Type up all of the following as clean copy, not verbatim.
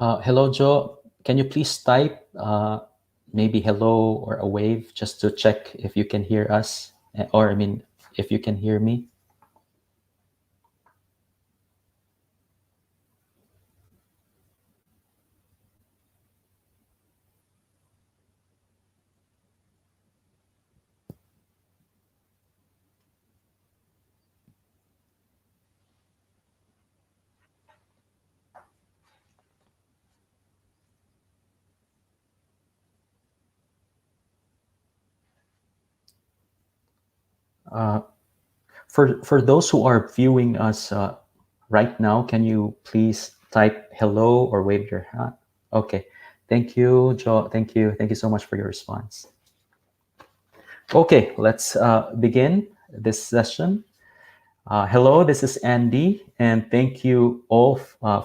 Hello, Joe. Can you please type maybe hello or a wave just to check if you can hear us, or I mean, if you can hear me? Uh, for those who are viewing us right now, can you please type hello or wave your hand? Okay. Thank you, Joe. Thank you. Thank you so much for your response. Okay, let's begin this session. Hello, this is Andy, and thank you all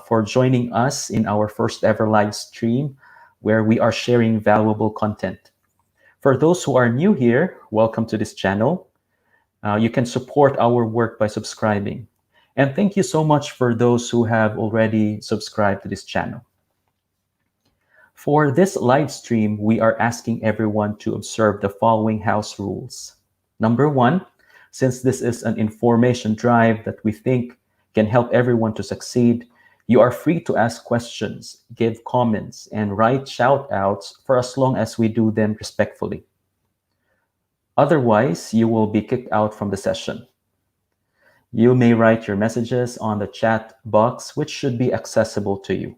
for joining us in our first ever live stream where we are sharing valuable content. For those who are new here, welcome to this channel. You can support our work by subscribing. And thank you so much for those who have already subscribed to this channel. For this live stream, we are asking everyone to observe the following house rules. Number one, since this is an information drive that we think can help everyone to succeed, you are free to ask questions, give comments, and write shout outs for as long as we do them respectfully. Otherwise, you will be kicked out from the session. You may write your messages on the chat box, which should be accessible to you.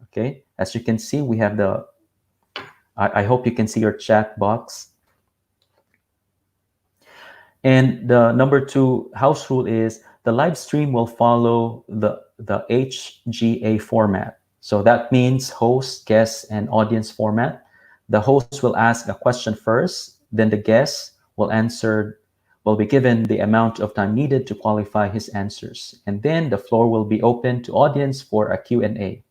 Okay, as you can see, we have I hope you can see your chat box. And the number two house rule is the live stream will follow the HGA format. So that means host, guest, and audience format. The host will ask a question first, then the guest will be given the amount of time needed to qualify his answers. And then the floor will be open to audience for a Q&A.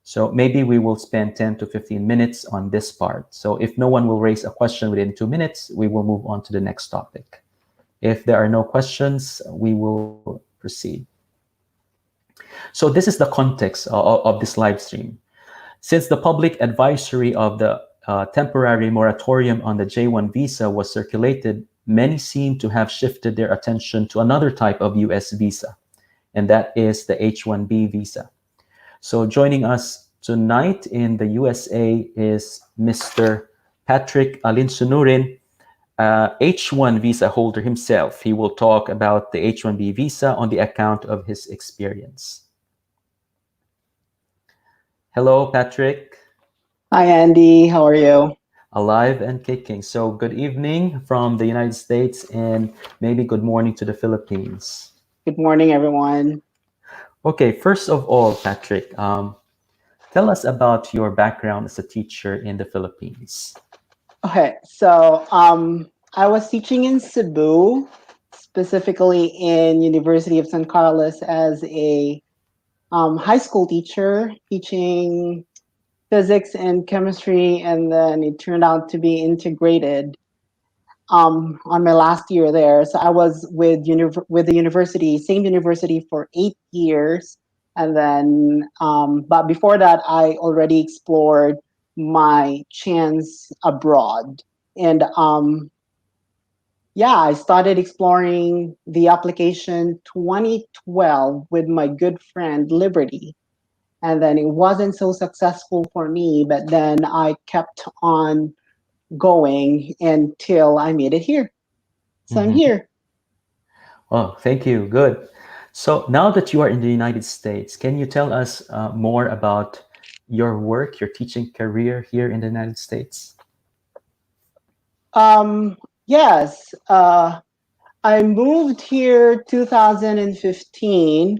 So maybe we will spend 10 to 15 minutes on this part. So if no one will raise a question within 2 minutes, we will move on to the next topic. If there are no questions, we will proceed. So this is the context of this live stream. Since the public advisory of the temporary moratorium on the J1 visa was circulated, many seem to have shifted their attention to another type of US visa, and that is the H1B visa. So joining us tonight in the USA is Mr. Patrick Alinsonorin, H1 visa holder himself. He will talk about the H1B visa on the account of his experience. Hello, Patrick. Hi, Andy. How are you? Alive and kicking. So good evening from the United States and maybe good morning to the Philippines. Good morning, everyone. Okay, first of all, Patrick, tell us about your background as a teacher in the Philippines. Okay, so I was teaching in Cebu, specifically in University of San Carlos as a high school teacher, teaching physics and chemistry, and then it turned out to be integrated on my last year there. So I was with the university, same university for 8 years. And then, but before that, I already explored my chance abroad. And yeah, I started exploring the application 2012 with my good friend Liberty. And then it wasn't so successful for me, but then I kept on going until I made it here. So I'm here. Oh, thank you. Good. So now that you are in the United States, can you tell us more about your work, your teaching career here in the United States? Yes. I moved here 2015.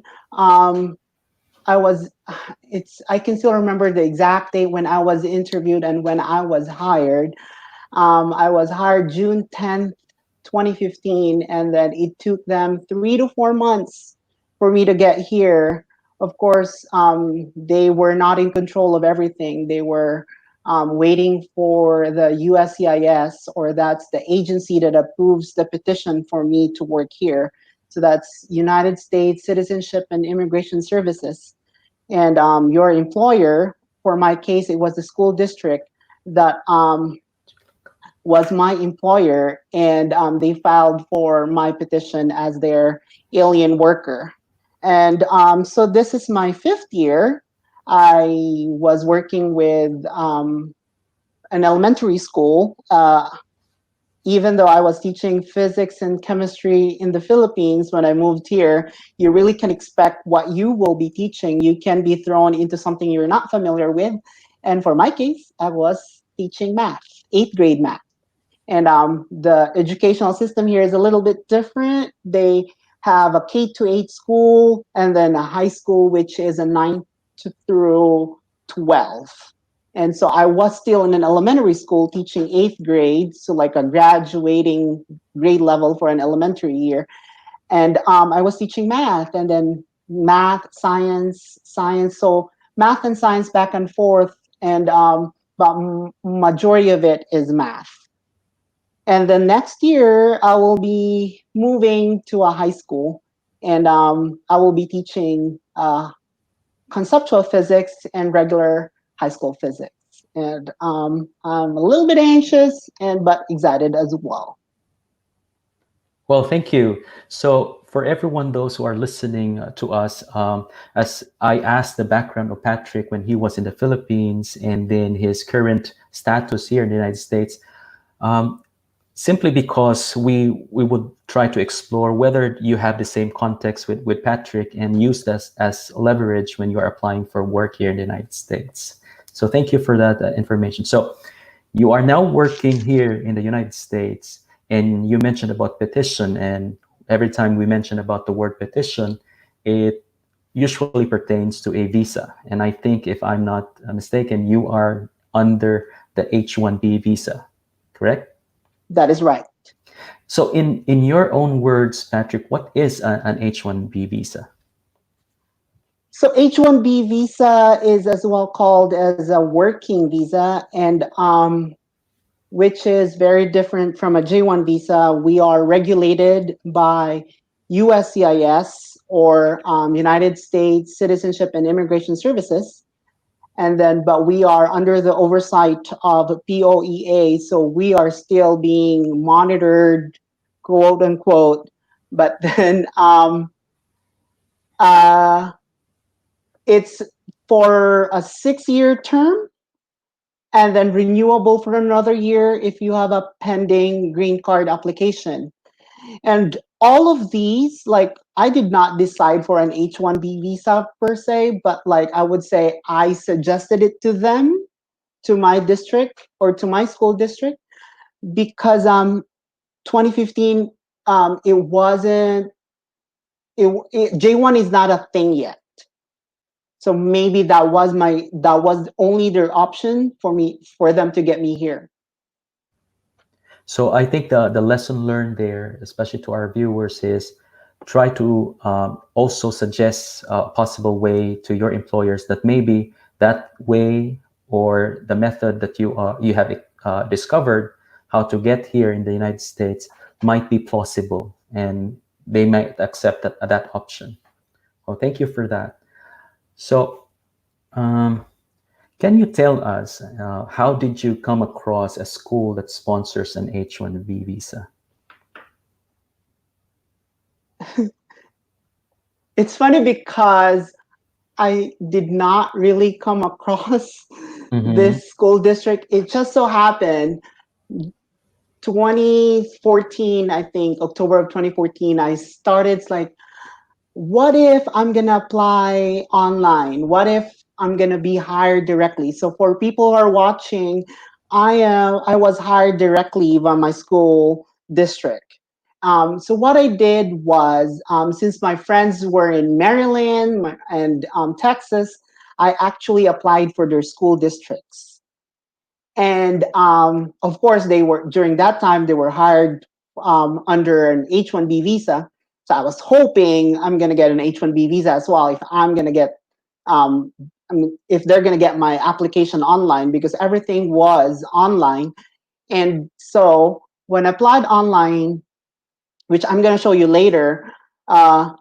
I was I can still remember the exact date when I was interviewed and when I was hired. I was hired June 10th, 2015, and then it took them 3 to 4 months for me to get here. Of course, they were not in control of everything. They were waiting for the USCIS, or that's the agency that approves the petition for me to work here. So that's United States Citizenship and Immigration Services. And your employer for my case, it was the school district that was my employer, and they filed for my petition as their alien worker. And so this is my fifth year. I was working with an elementary school. Even though I was teaching physics and chemistry in the Philippines when I moved here, you really can expect what you will be teaching. You can be thrown into something you're not familiar with. And for my case, I was teaching math, eighth grade math. And the educational system here is a little bit different. They have a K to 8 school and then a high school, which is a 9 through 12. And so I was still in an elementary school teaching eighth grade, so like a graduating grade level for an elementary year. And I was teaching math, and then math, science, science. So math and science back and forth, and but majority of it is math. And then next year, I will be moving to a high school, and I will be teaching conceptual physics and regular high school physics. And I'm a little bit anxious, and but excited as well. Well, thank you. So, for everyone, those who are listening to us, as I asked the background of Patrick when he was in the Philippines and then his current status here in the United States, um, simply because we would try to explore whether you have the same context with Patrick and use this as leverage when you are applying for work here in the United States. So, thank you for that information. So, you are now working here in the United States, and you mentioned about petition, and every time we mention about the word petition, it usually pertains to a visa. And I think, if I'm not mistaken, you are under the H1B visa, correct? That is right. So in your own words, Patrick, what is an H1B visa? So H1B visa is as well called as a working visa, and which is very different from a J1 visa. We are regulated by USCIS, or United States Citizenship and Immigration Services. And then, but we are under the oversight of POEA, so we are still being monitored, quote unquote. But then uh, it's for a 6-year term, and then renewable for another year if you have a pending green card application. And all of these, like, I did not decide for an H1B visa per se, but like I would say I suggested it to them, to my district or to my school district, because 2015 it wasn't J1 is not a thing yet. So maybe that was only their option for me, for them to get me here. So I think the lesson learned there, especially to our viewers, is try to also suggest a possible way to your employers that maybe that way or the method that you have discovered how to get here in the United States might be plausible, and they might accept that option. Well, thank you for that. So, um, can you tell us how did you come across a school that sponsors an H1B visa? It's funny because I did not really come across Mm-hmm. this school district. It just so happened 2014, I think, October of 2014, I started, it's like, what if I'm going to apply online? What if I'm going to be hired directly? So for people who are watching, I was hired directly by my school district. So what I did was, since my friends were in Maryland and Texas, I actually applied for their school districts. And of course, they were, during that time, they were hired under an H1B visa. So I was hoping I'm going to get an H1B visa as well if I'm going to get, um, I mean, if they're going to get my application online, because everything was online. And so when I applied online, which I'm going to show you later, uh,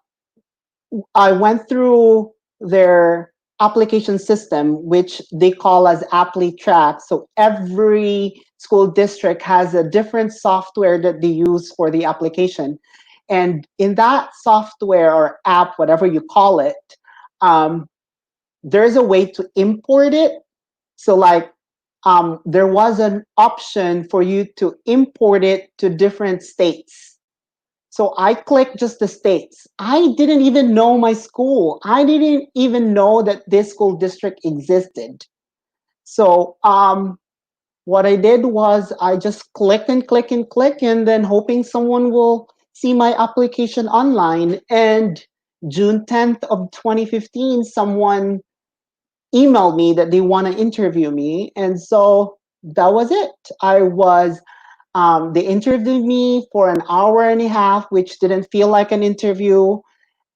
I went through their application system, which they call as ApplyTrack. So every school district has a different software that they use for the application. And in that software or app, whatever you call it, um, there's a way to import it. So like there was an option for you to import it to different states. So I clicked just the states. I didn't even know my school. I didn't even know that this school district existed. So what I did was I just click and click and click, and then hoping someone will see my application online. And June 10th of 2015, someone emailed me that they want to interview me. And so that was it. They interviewed me for an hour and a half, which didn't feel like an interview.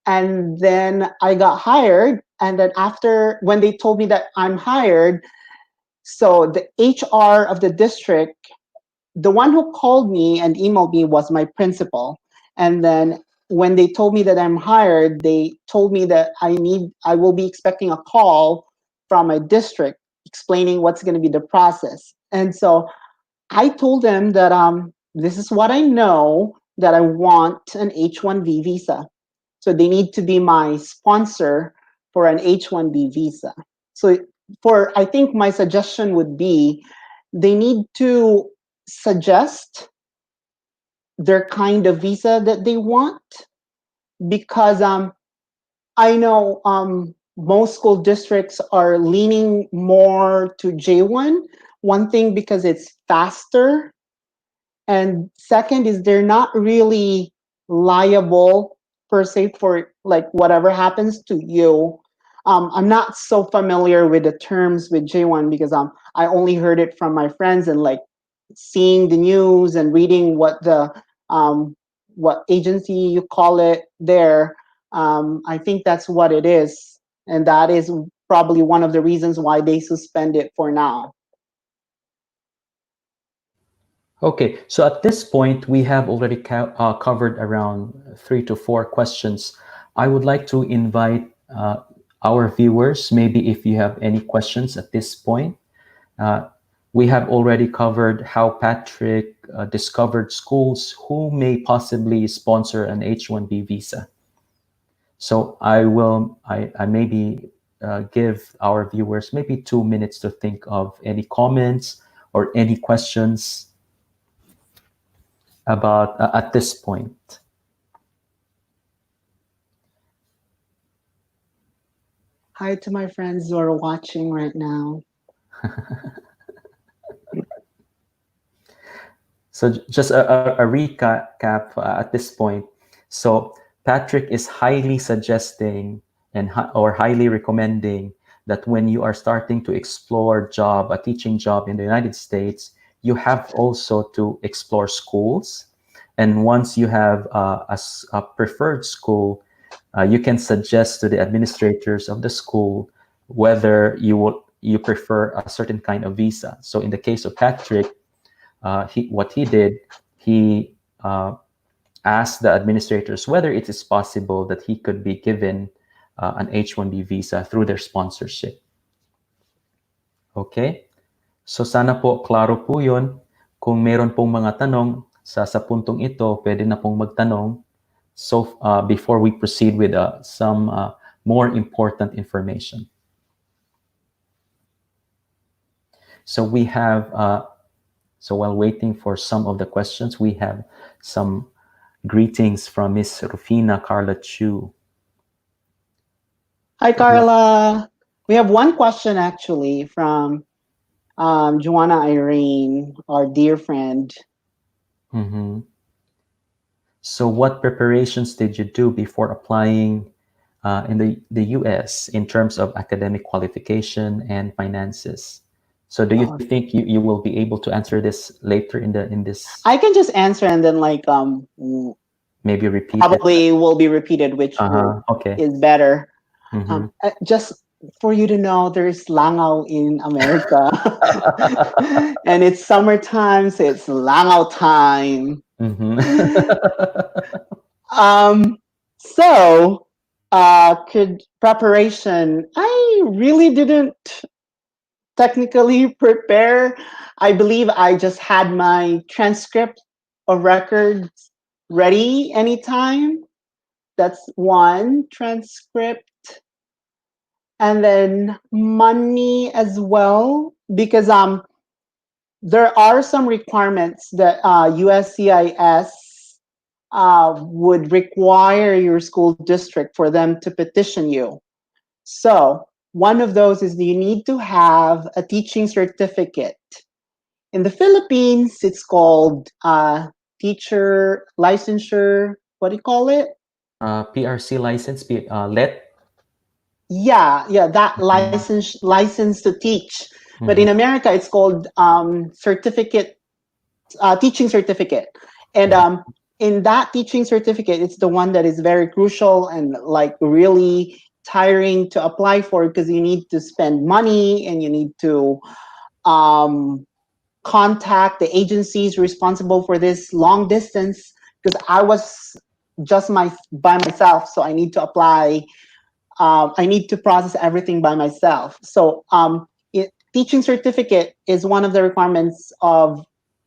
And then I got hired. And then after, when they told me that I'm hired, so the HR of the district, the one who called me and emailed me was my principal. And then when they told me that I'm hired, they told me that I will be expecting a call from my district explaining what's going to be the process. And so I told them that this is what I know, that I want an H1B visa. So they need to be my sponsor for an H1B visa. So I think my suggestion would be they need to suggest their kind of visa that they want, because I know most school districts are leaning more to J1. One thing, because it's faster, and second is they're not really liable per se for like whatever happens to you. I'm not so familiar with the terms with J1 because I only heard it from my friends and like seeing the news and reading what agency you call it there. I think that's what it is, and that is probably one of the reasons why they suspend it for now. Okay, so at this point, we have already covered around 3 to 4 questions. I would like to invite our viewers, maybe if you have any questions at this point. Uh, we have already covered how Patrick discovered schools who may possibly sponsor an H1B visa. So I maybe give our viewers maybe 2 minutes to think of any comments or any questions about at this point. Hi to my friends who are watching right now. So just a recap at this point. So Patrick is highly suggesting or highly recommending that when you are starting to explore a teaching job in the United States, you have also to explore schools. And once you have a preferred school, you can suggest to the administrators of the school whether you prefer a certain kind of visa. So in the case of Patrick, what he did, he asked the administrators whether it is possible that he could be given an H1B visa through their sponsorship. Okay? So sana po klaro po yun. Kung meron pong mga tanong sa puntong ito, pwede na pong magtanong. So before we proceed with some more important information. So we have, so while waiting for some of the questions, we have some greetings from Miss Rufina Carla Chu. Hi, Carla. We have one question actually from Joanna Irene, our dear friend. Mm-hmm. So what preparations did you do before applying in the US in terms of academic qualification and finances? So do you think you will be able to answer this later in this? I can just answer and then like maybe repeat probably will be repeated, which okay. is better. Mm-hmm. Just for you to know, there's langaw in America, and it's summertime, so it's langaw time. Mm-hmm. So, could preparation? I really didn't technically prepare. I believe I just had my transcript of records ready anytime. That's one transcript. And then money as well, because there are some requirements that USCIS would require your school district for them to petition you. So one of those is you need to have a teaching certificate. In the Philippines, it's called teacher licensure. What do you call it? PRC license, let. Yeah, that Mhm. license to teach. But in Mhm. America, it's called certificate, teaching certificate. And Mhm. in that teaching certificate, it's the one that is very crucial and like really tiring to apply for, because you need to spend money and you need to um, contact the agencies responsible for this long distance, because I was just by myself, so I need to apply. I need to process everything by myself. So teaching certificate is one of the requirements of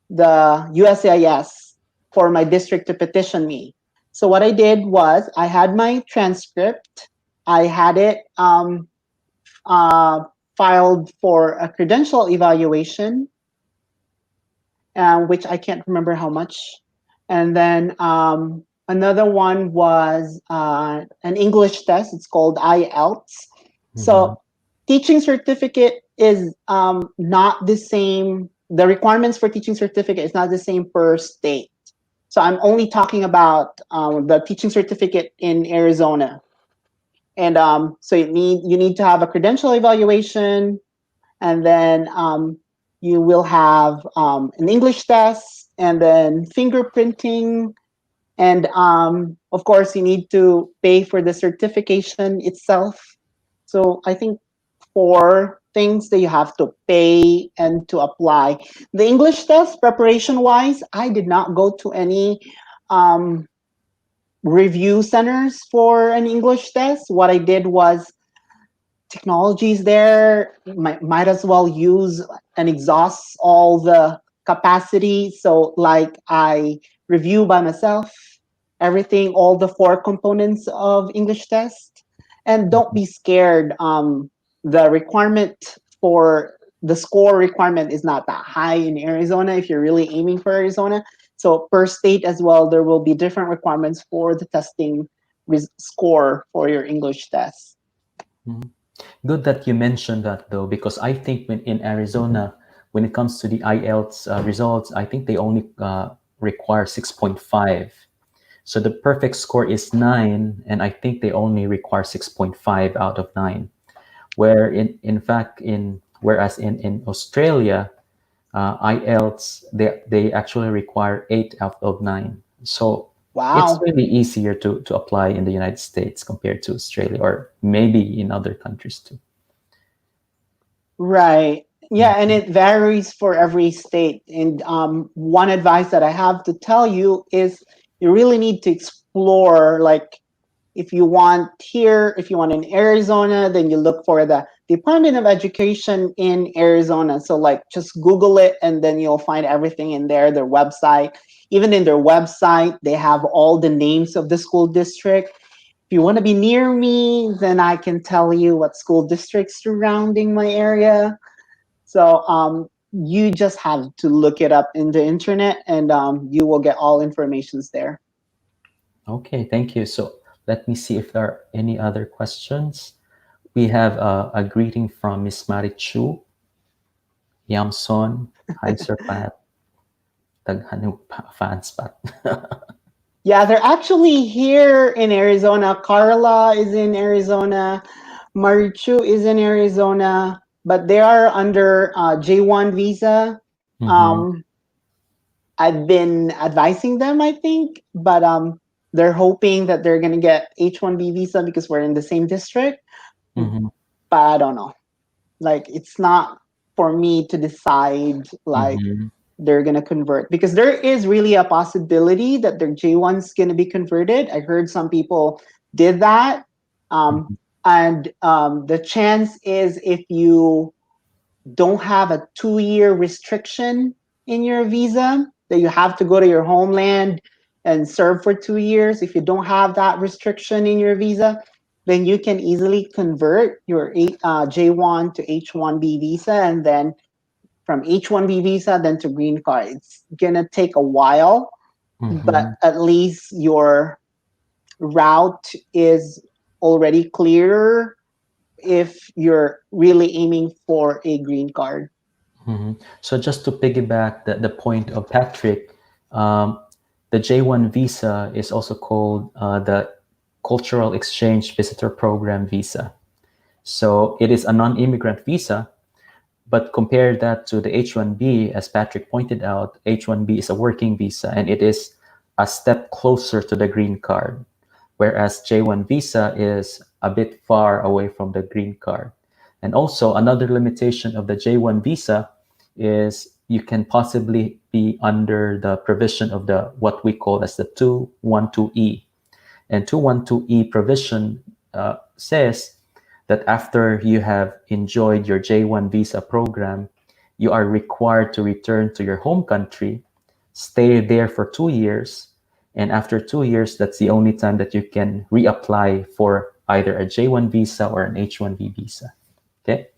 the USCIS for my district to petition me. So what I did was I had my transcript. I had it uh, filed for a credential evaluation, which I can't remember how much. And then another one was an English test. It's called IELTS. Mhm. So teaching certificate is not the same. The requirements for teaching certificate is not the same per state. So I'm only talking about the teaching certificate in Arizona. And so you need to have a credential evaluation, and then you will have an English test, and then fingerprinting, and of course you need to pay for the certification itself. So I think four things that you have to pay and to apply. The English test preparation wise, I did not go to any um, review centers for an English test. What I did was technologies there, might as well use and exhaust all the capacity. So like I review by myself everything, all the four components of English test. And don't Mhm. be scared. The requirement for the score requirement is not that high in Arizona if you're really aiming for Arizona. So per state as well, there will be different requirements for the testing score for your English test. Mhm. Good that you mentioned that though, because I think when in Arizona, when it comes to the IELTS results, I think they only require 6.5. So the perfect score is 9, and I think they only require 6.5 out of 9. Where in fact whereas in Australia, IELTS they actually require 8 out of 9. So it's Wow. really easier to apply in the United States compared to Australia, or maybe in other countries too. Right. Yeah, and Mhm. it varies for every state. And one advice that I have to tell you is you really need to explore, like, if you want here, if you want in Arizona, then you look for the Department of Education in Arizona. So, like, just Google it and then you'll find everything in there, their website. Even in their website, they have all the names of the school district. If you want to be near me, then I can tell you what school districts surrounding my area. So you just have to look it up in the internet, and you will get all informations there. Okay, thank you. So let me see if there are any other questions. We have a greeting from Miss Marichu Yamson. Hi, Sir Pat. Taghanong fans Pat. Yeah, they're actually here in Arizona. Carla is in Arizona. Marichu is in Arizona, but they are under J1 visa. Mm-hmm. Um, I've been advising them, I think, but they're hoping that they're gonna get H1B visa because we're in the same district. Mm-hmm. But I don't know. Like, it's not for me to decide like Mm-hmm. they're gonna convert, because there is really a possibility that their J1's gonna be converted. I heard some people did that. Um, And the chance is if you don't have a 2-year restriction in your visa that you have to go to your homeland and serve for 2 years. If you don't have that restriction in your visa, then you can easily convert your J1 to H1B visa, and then from H1B visa then to green card. It's gonna take a while, but Mm-hmm. at least your route is already clear if you're really aiming for a green card. Mm-hmm. So just to piggyback the point of Patrick, um, the J1 visa is also called the Cultural Exchange Visitor Program visa. So it is a non-immigrant visa, but compare that to the H1B, as Patrick pointed out, H1B is a working visa and it is a step closer to the green card, whereas J1 visa is a bit far away from the green card. And also, another limitation of the J1 visa is you can possibly be under the provision of the what we call as the 212E. And 212E provision says that after you have enjoyed your J1 visa program, you are required to return to your home country, stay there for 2 years, and after 2 years, that's the only time that you can reapply for either a J1 visa or an H1B visa. Okay,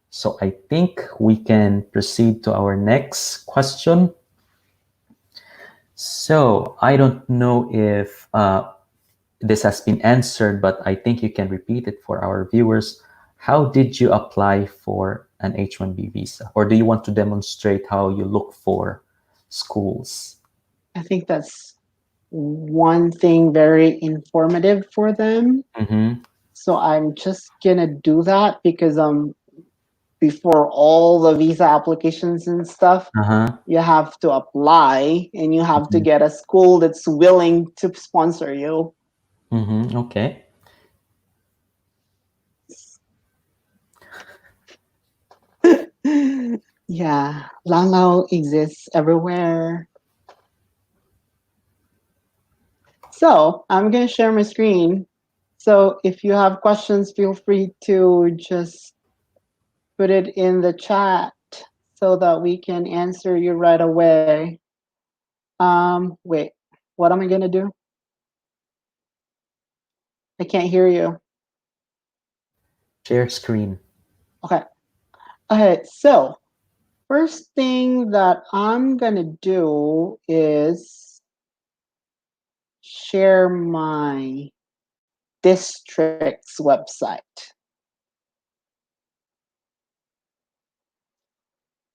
so I think we can proceed to our next question. So I don't know if this has been answered, but I think you can repeat it for our viewers. How did you apply for an H1B visa? Or do you want to demonstrate how you look for schools? I think that's one thing very informative for them. Mm-hmm. So I'm just gonna do that because before all the visa applications and stuff, Uh-huh. you have to apply and you have to Mm-hmm. get a school that's willing to sponsor you. Mm-hmm. Okay. Yeah, Lanao exists everywhere. So I'm gonna share my screen. So if you have questions, feel free to just put it in the chat so that we can answer you right away. Wait, what am I gonna do? I can't hear you. Share screen. Okay. Okay, so first thing that I'm gonna do is share my district's website.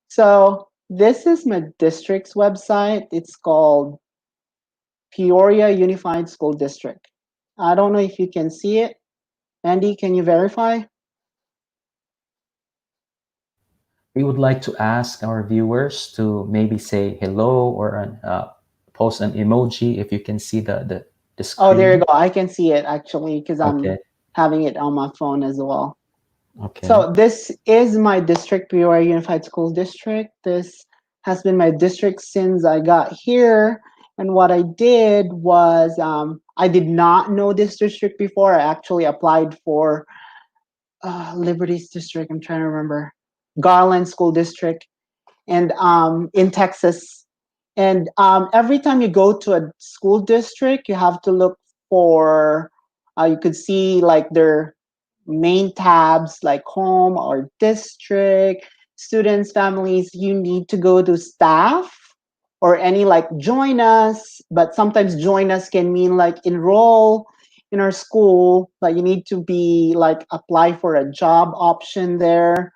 So this is my district's website. It's called Peoria Unified School District. I don't know if you can see it. Andy, can you verify? We would like to ask our viewers to maybe say hello or post an emoji if you can see the Oh, there you screen. go. I can see it actually because I'm Okay. having it on my phone as well. Okay. So this is my district, Peoria Unified School District. This has been my district since I got here. And what I did was I did not know this district before. I actually applied for Liberty's district. I'm trying to remember. Garland School District and in Texas. And every time you go to a school district, you have to look for, you could see like their main tabs like home or district, students, families. You need to go to staff or any like join us, but sometimes join us can mean like enroll in our school, but you need to be like apply for a job option there.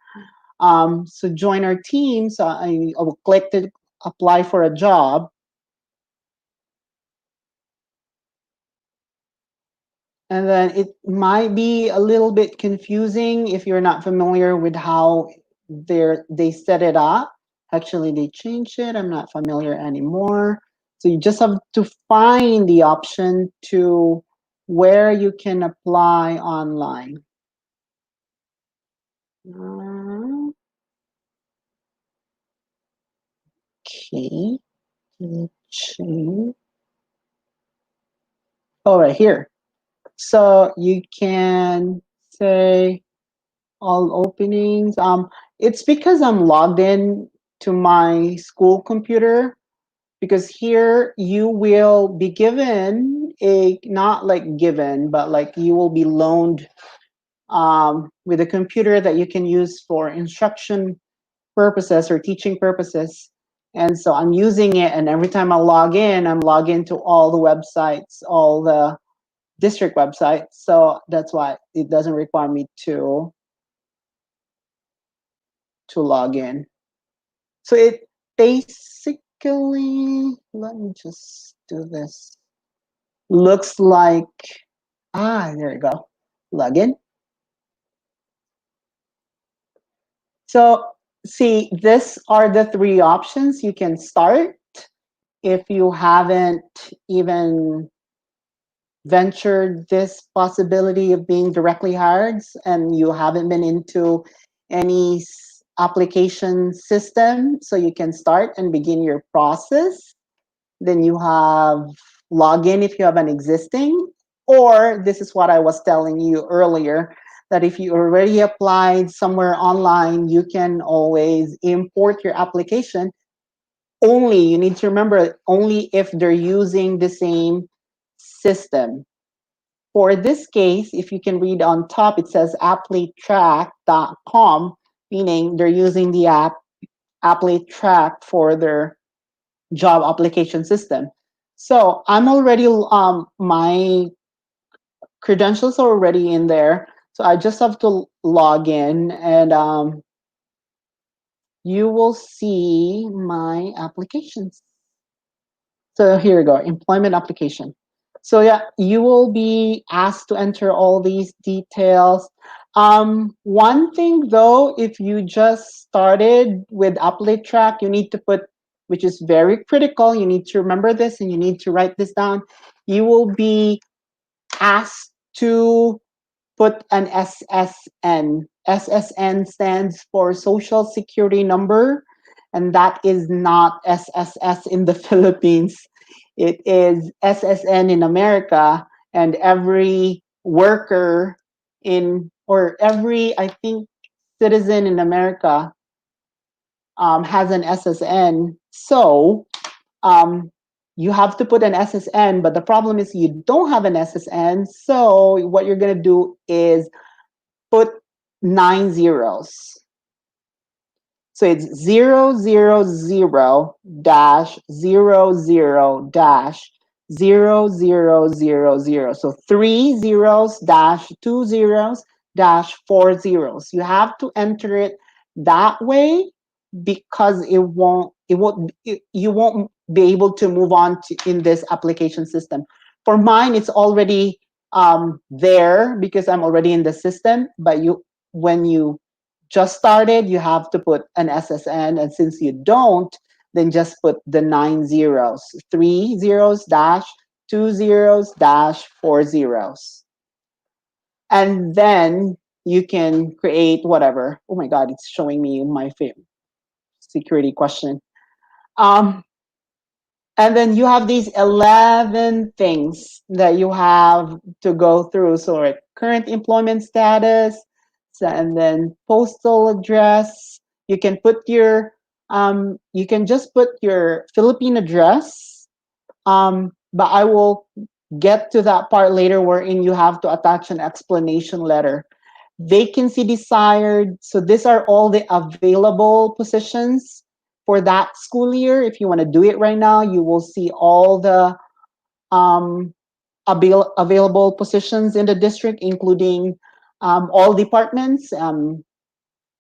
So join our team. So I will click to apply for a job. And then it might be a little bit confusing if you're not familiar with how they set it up. Actually, they changed it. I'm not familiar anymore. So you just have to find the option to where you can apply online. Okay. Oh, right here. So you can say all openings. It's because I'm logged in to my school computer, because here you will be given a, not like given, but like you will be loaned with a computer that you can use for instruction purposes or teaching purposes. And so I'm using it, and every time I log in, I'm logged into all the websites, all the district websites. So that's why it doesn't require me to log in. So it basically, let me just do this. Looks like, there you go. Log in. So see, these are the three options you can start if you haven't even ventured this possibility of being directly hired and you haven't been into any application system. So you can start and begin your process. Then you have login if you have an existing, or this is what I was telling you earlier, that if you already applied somewhere online, you can always import your application. Only, you need to remember, only if they're using the same system. For this case, if you can read on top, it says applytrack.com, meaning they're using the app Applytrack for their job application system. So I'm already, my credentials are already in there. So I just have to log in, and you will see my applications. So here we go, employment application. So yeah, you will be asked to enter all these details. One thing though, if you just started with Applytrack, you need to put, which is very critical, you need to remember this and you need to write this down. You will be asked to put an SSN. SSN stands for Social Security Number, and that is not SSS in the Philippines. It is SSN in America, and every worker in, or every, I think, citizen in America has an SSN. So you have to put an SSN, but the problem is you don't have an SSN. So what you're going to do is put 9 zeros. So it's 000 dash 00 dash 0000. So 3 zeros dash 2 zeros dash 4 zeros. You have to enter it that way, because you won't be able to move on to in this application system. For mine, it's already there because I'm already in the system. But when you just started, you have to put an SSN, and since you don't, then just put the 9 zeros, 3 zeros dash 2 zeros dash 4 zeros, and then you can create whatever. Oh my God, it's showing me my security question. Um, and then you have these 11 things that you have to go through. So like current employment status, and then postal address. You can put your, you can just put your Philippine address, but I will get to that part later wherein you have to attach an explanation letter. Vacancy desired. So these are all the available positions for that school year. If you want to do it right now, you will see all the um, available positions in the district, including all departments, HR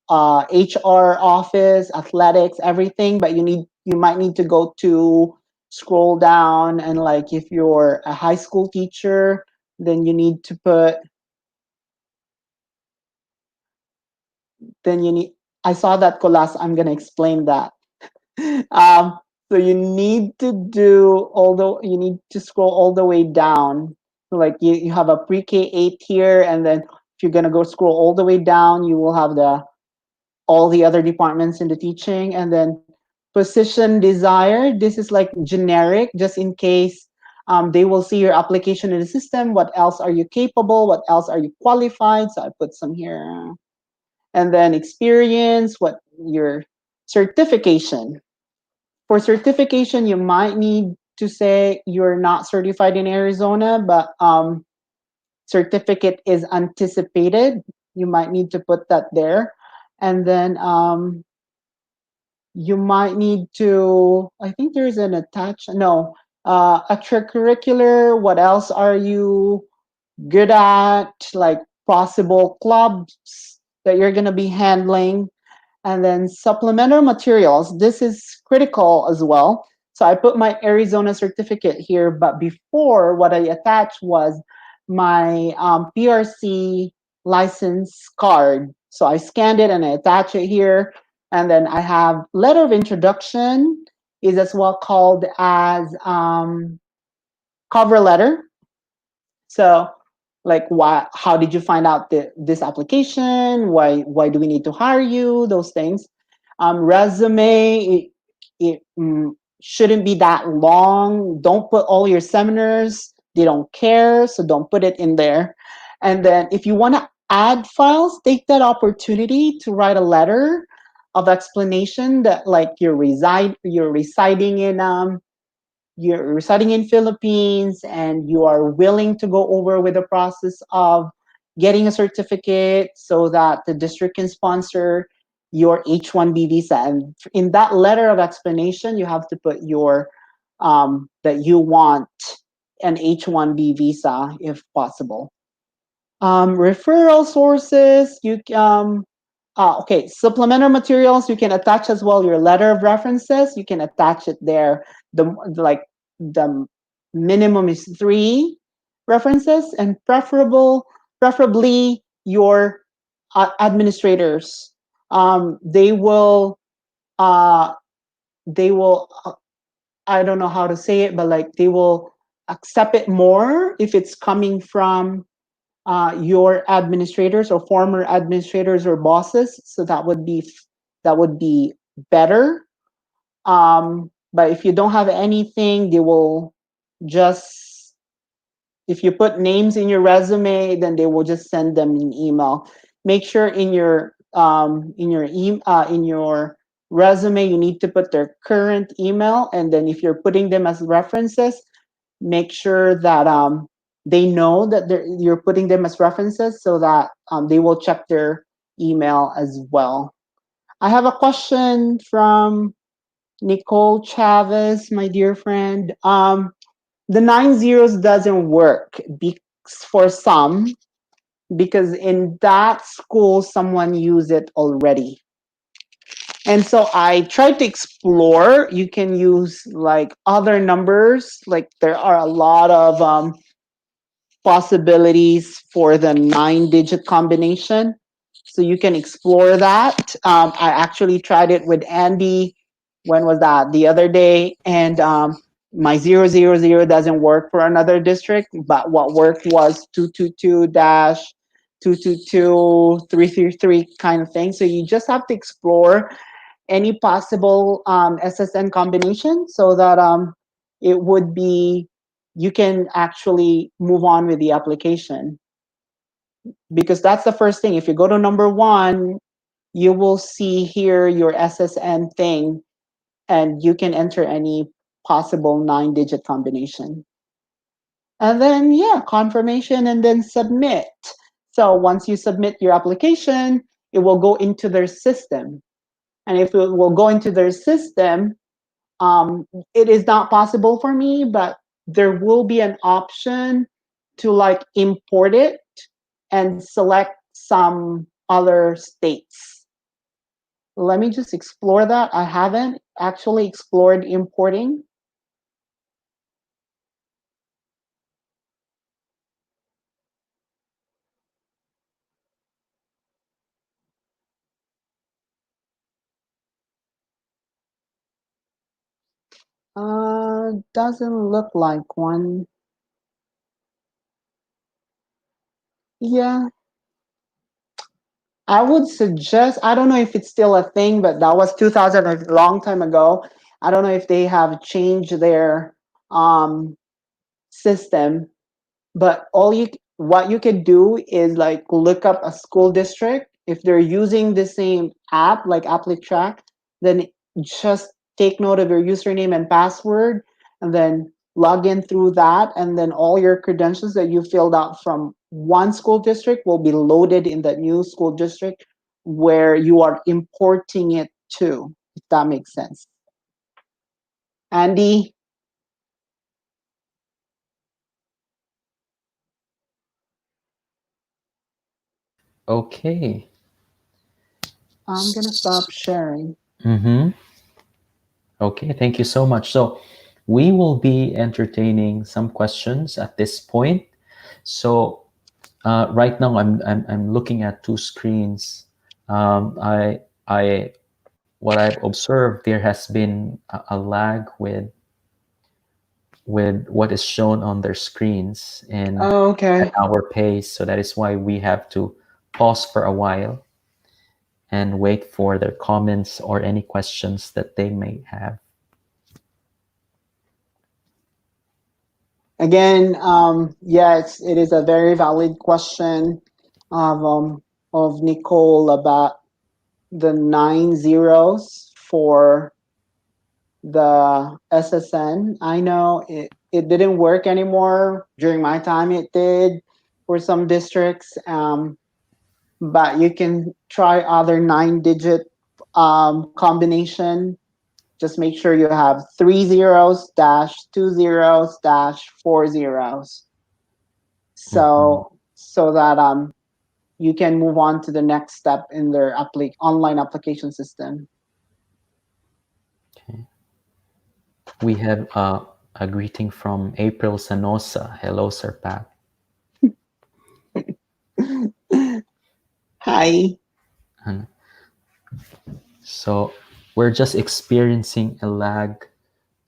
office, athletics, everything. But you might need to go to scroll down, and like if you're a high school teacher, then you need to put, then you need, I saw that, Colas, I'm going to explain that. So you need to do, although you need to scroll all the way down. So like you have a pre-K 8 here, and then if you're going to go scroll all the way down, you will have all the other departments in the teaching. And then position desired, this is like generic, just in case They will see your application in the system. What else are you capable? What else are you qualified? So I put some here. And then experience, what your certification. For certification, you might need to say you're not certified in Arizona, but certificate is anticipated. You might need to put that there. And then you might need to, I think there's an attach, no, extracurricular. What else are you good at? Like possible clubs that you're going to be handling. And then supplemental materials. This is critical as well. So I put my Arizona certificate here, but before what I attached was my PRC license card. So I scanned it and I attach it here. And then I have letter of introduction is as well called as cover letter. So like why how did you find out this application? Why do we need to hire you? Those things. Resume, it shouldn't be that long. Don't put all your seminars. They don't care, so don't put it in there. And then if you want to add files, take that opportunity to write a letter of explanation that like you're residing in Philippines and you are willing to go over with the process of getting a certificate so that the district can sponsor your H1B visa. And in that letter of explanation, you have to put your that you want an H1B visa if possible. Referral sources, okay, supplemental materials, you can attach as well your letter of references. You can attach it there. The minimum is 3 references, and preferably your administrators. They will uh, they will I don't know how to say it, but like they will accept it more if it's coming from your administrators or former administrators or bosses. So that would be better. But if you don't have anything, they will just if you put names in your resume, then they will just send them an email. Make sure in your resume you need to put their current email, and then if you're putting them as references, make sure that they know that you're putting them as references so that they will check their email as well. I have a question from Nicole Chavez, my dear friend. The 9 zeros doesn't work for some because in that school someone used it already. And so I tried to explore. You can use like other numbers. Like there are a lot of possibilities for the 9-digit combination. So you can explore that. I actually tried it with Andy. When was that? The other day. And my 000 doesn't work for another district, but what worked was 222 dash 222 333 kind of thing. So you just have to explore any possible SSN combination so that it would be you can actually move on with the application, because that's the first thing. If you go to number 1, you will see here your SSN thing, and you can enter any possible 9-digit combination. And then, yeah, confirmation and then submit. So once you submit your application, it will go into their system. And if it will go into their system, it is not possible for me, but there will be an option to like import it and select some other states. Let me just explore that. I haven't actually explored importing. Doesn't look like one. Yeah, I would suggest, I don't know if it's still a thing, but that was 2000, a long time ago. I don't know if they have changed their um system, but all you what you can do is like look up a school district. If they're using the same app like AppleTrack, then just take note of your username and password, and then log in through that, and then all your credentials that you filled out from one school district will be loaded in that new school district where you are importing it to, if that makes sense. Andy, Okay. I'm gonna stop sharing. Mm-hmm. Okay, thank you so much. So we will be entertaining some questions at this point. So right now I'm looking at two screens. I what I've observed, there has been a lag with what is shown on their screens and Oh, at okay. our pace. So that is why we have to pause for a while and wait for their comments or any questions that they may have. Again, yes, it is a very valid question of Nicole about the 9 zeros for the SSN. I know it didn't work anymore. During my time, it did for some districts, but you can try other 9 digit combination. Just make sure you have 3 zeros dash 2 zeros dash 4 zeros. Mhm. So that you can move on to the next step in their online application system. Okay. We have a greeting from April Sanosa. Hello, Sir Pat. Hi. And so we're just experiencing a lag.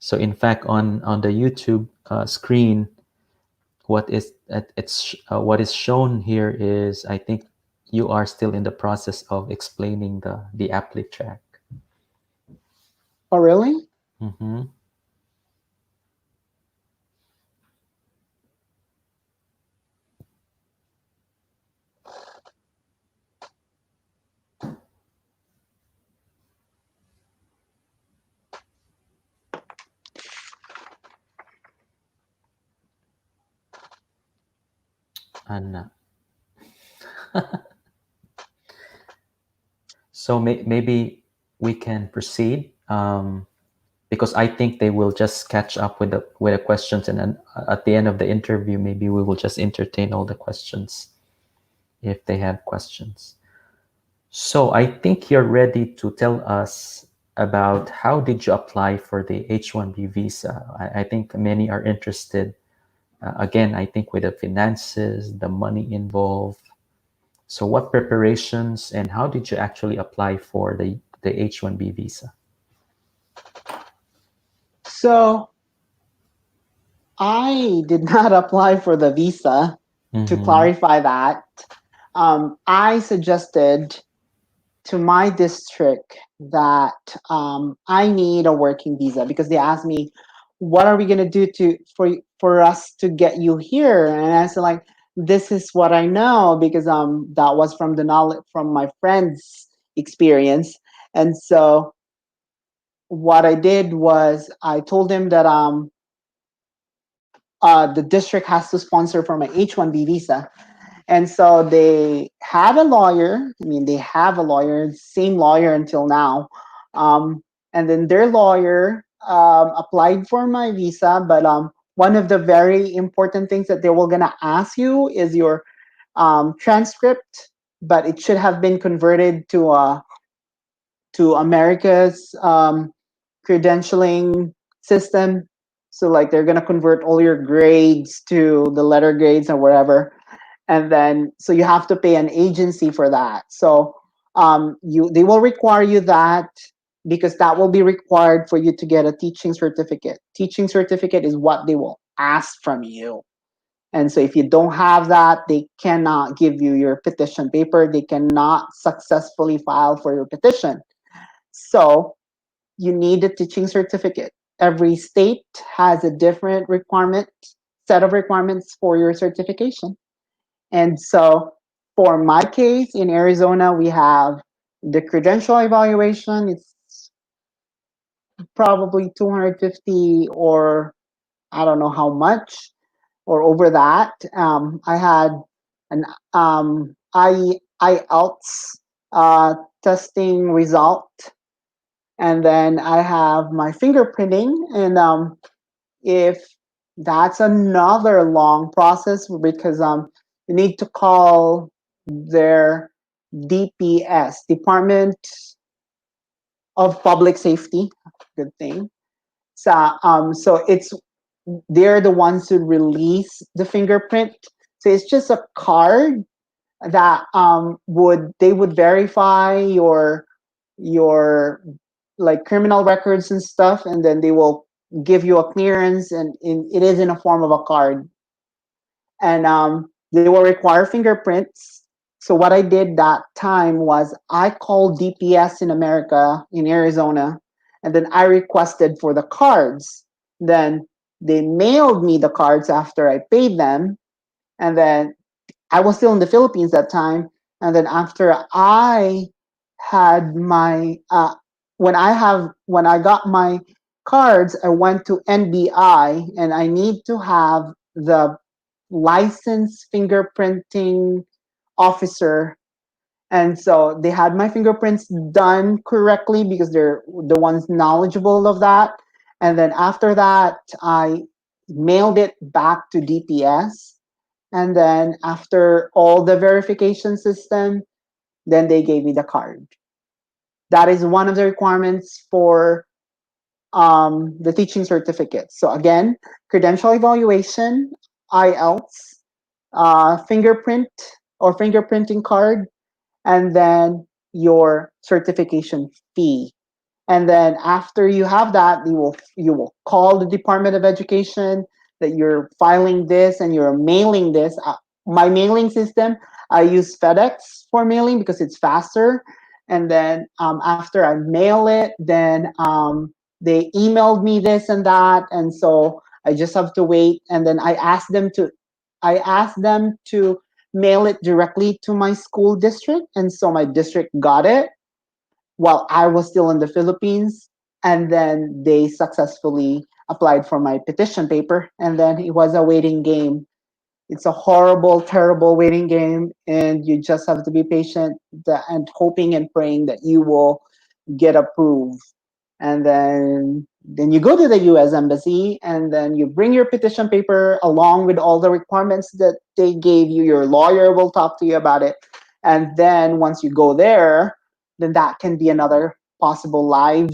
So in fact, on the YouTube screen, what is shown here is, I think you are still in the process of explaining the applet track. Oh, really? Mm-hmm. And so maybe we can proceed, because I think they will just catch up with the questions, and then at the end of the interview, maybe we will just entertain all the questions if they have questions. So I think you're ready to tell us about how did you apply for the H1B visa. I think many are interested. Again, I think with the finances, the money involved. So what preparations and how did you actually apply for the H1B visa? So I did not apply for the visa. To Mm-hmm. clarify that, I suggested to my district that I need a working visa because they asked me, "What are we gonna do for us to get you here?" And I said, like, "This is what I know because that was from the knowledge from my friends' experience." And so what I did was I told them that the district has to sponsor for my H1B visa. And so they have a lawyer. I mean, they have a lawyer, same lawyer until now. And then their lawyer applied for my visa. But one of the very important things that they were going to ask you is your transcript, but it should have been converted to America's credentialing system. So, like, they're going to convert all your grades to the letter grades or whatever, and then so you have to pay an agency for that. So you they will require you that because that will be required for you to get a teaching certificate. Teaching certificate is what they will ask from you. And so if you don't have that, they cannot give you your petition paper. They cannot successfully file for your petition. So you need a teaching certificate. Every state has a different requirement. set of requirements for your certification. And so for my case in Arizona, we have the credential evaluation. It's probably 250 or I don't know how much or over that. I had an IELTS testing result, and then I have my fingerprinting. And if that's another long process because you need to call their DPS, Department of Public Safety. Good thing. So it's they're the ones who release the fingerprint. So it's just a card that would verify your like criminal records and stuff, and then they will give you a clearance, and it is in a form of a card, and they will require fingerprints. So what I did that time was I called DPS in America in Arizona, and then I requested for the cards. Then they mailed me the cards after I paid them, and then I was still in the Philippines that time. And then after I had my when I got my cards, I went to NBI and I need to have the licensed fingerprinting officer. And so they had my fingerprints done correctly because they're the ones knowledgeable of that. And then after that, I mailed it back to DPS, and then after all the verification system, then they gave me the card. That is one of the requirements for the teaching certificate. So again, credential evaluation, IELTS, fingerprint or fingerprinting card, and then your certification fee. And then after you have that, you will call the Department of Education that you're filing this and you're mailing this. My mailing system, I use FedEx for mailing because it's faster. And then after I mail it, then they emailed me this and that, and so I just have to wait. And then I asked them to mail it directly to my school district, and so my district got it while I was still in the Philippines. And then they successfully applied for my petition paper. And then it was a waiting game. It's a horrible, terrible waiting game. And you just have to be patient and hoping and praying that you will get approved. And then you go to the US embassy, and then you bring your petition paper along with all the requirements that they gave you. Your lawyer will talk to you about it. And then once you go there, then that can be another possible live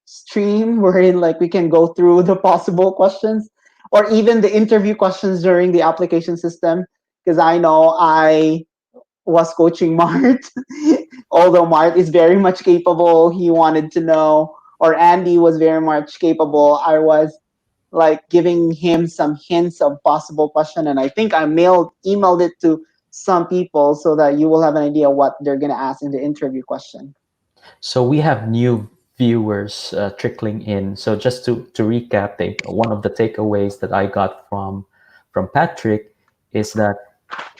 stream wherein like we can go through the possible questions or even the interview questions during the application system, because I know I was coaching Mart. Although Mart is very much capable, he wanted to know, or Andy was very much capable. I was like giving him some hints of possible question, and I think I emailed it to some people so that you will have an idea what they're gonna ask in the interview question. So we have new viewers trickling in. So just to recap, one of the takeaways that I got from Patrick is that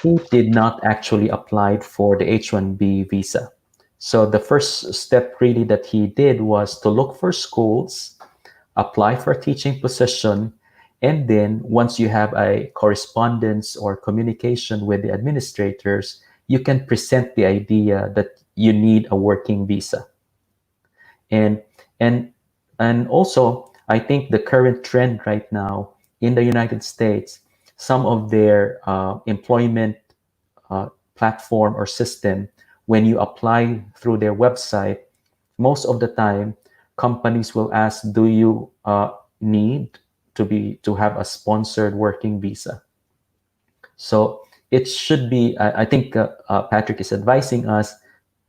he did not actually apply for the H1B visa. So the first step really that he did was to look for schools, apply for a teaching position, and then once you have a correspondence or communication with the administrators, you can present the idea that you need a working visa. And and and also, I think the current trend right now in the United States, some of their employment platform or system, when you apply through their website, most of the time companies will ask, do you need to have a sponsored working visa? So it should be, I think Patrick is advising us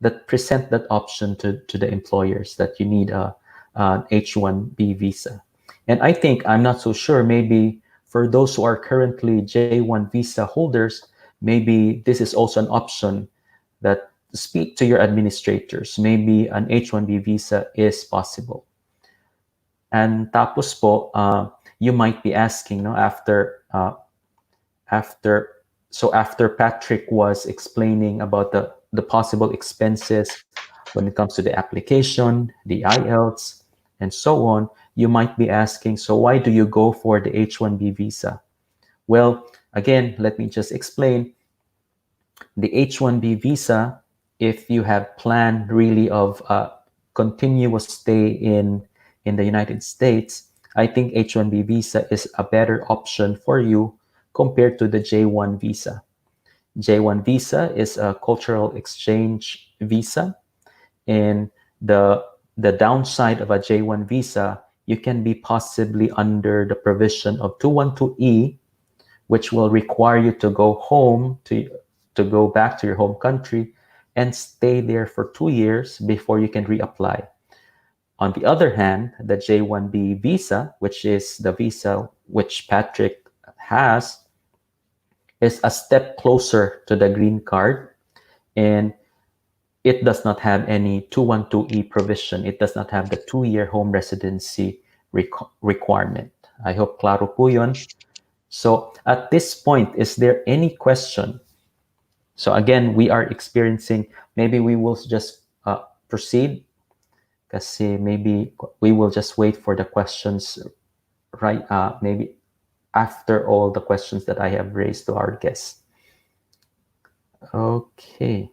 that present that option to the employers that you need an H1B visa. And I think, I'm not so sure, maybe for those who are currently J1 visa holders, maybe this is also an option that speak to your administrators. Maybe an H1B visa is possible. And tapos po, you might be asking, no, after after Patrick was explaining about the possible expenses when it comes to the application, the IELTS, and so on, you might be asking, so why do you go for the H1B visa? Well, again, let me just explain. The H1B visa, if you have planned really of a continuous stay in the United States, I think H1B visa is a better option for you compared to the J1 visa. J1 visa is a cultural exchange visa, and the the downside of a J1 visa, you can be possibly under the provision of 212E, which will require you to go home to go back to your home country and stay there for 2 years before you can reapply. On the other hand, the J1B visa, which is the visa which Patrick has, is a step closer to the green card, and it does not have any 212E provision. It does not have the 2-year home residency requirement. I hope klaro po yun. So at this point, is there any question? So again, we are experiencing, maybe we will just proceed kasi maybe we will just wait for the questions, right? Maybe after all the questions that I have raised to our guests. Okay,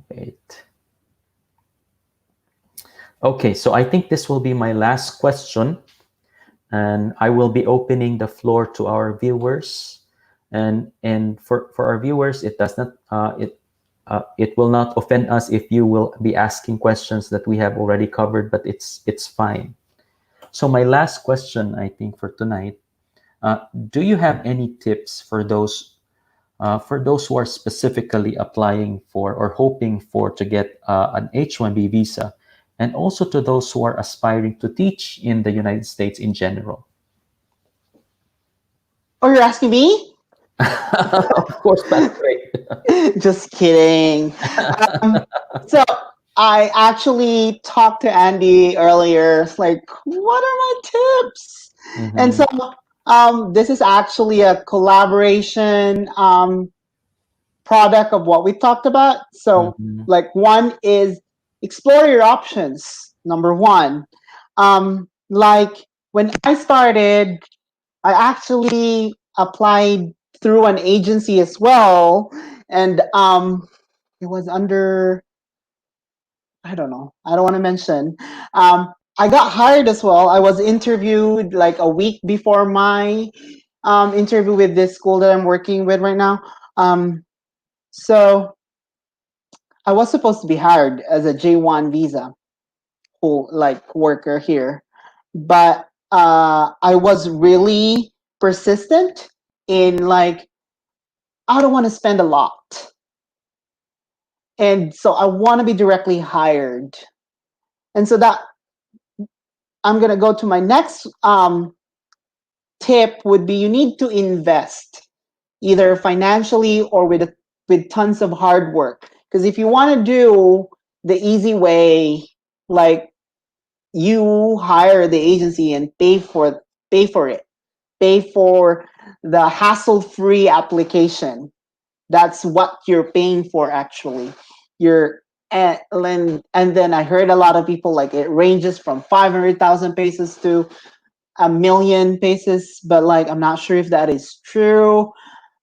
wait. Okay, so I think this will be my last question, and I will be opening the floor to our viewers. And for our viewers, it does not it will not offend us if you will be asking questions that we have already covered, but it's fine. So my last question, I think, for tonight, do you have any tips for those who are specifically applying for or hoping for to get an H1B visa, and also to those who are aspiring to teach in the United States in general? Oh, you're asking me? Of course, Patrick. Just kidding. Um, so I actually talked to Andy earlier. It's like, what are my tips? And Mm-hmm. so this is actually a collaboration product of what we talked about. So, Mm-hmm. like, one is explore your options. Number one, like when I started, I actually applied through an agency as well, and it was under, I don't know, I don't want to mention. I got hired as well. I was interviewed like a week before my interview with this school that I'm working with right now. So I was supposed to be hired as a J1 visa, who like worker here, but I was really persistent in like I don't want to spend a lot, and so I want to be directly hired, and so that I'm gonna go to my next tip would be you need to invest either financially or with tons of hard work, because if you want to do the easy way, like you hire the agency and pay for it, pay for the hassle-free application. That's what you're paying for actually. You're and then I heard a lot of people like it ranges from 500,000 pesos to a million pesos, but like I'm not sure if that is true.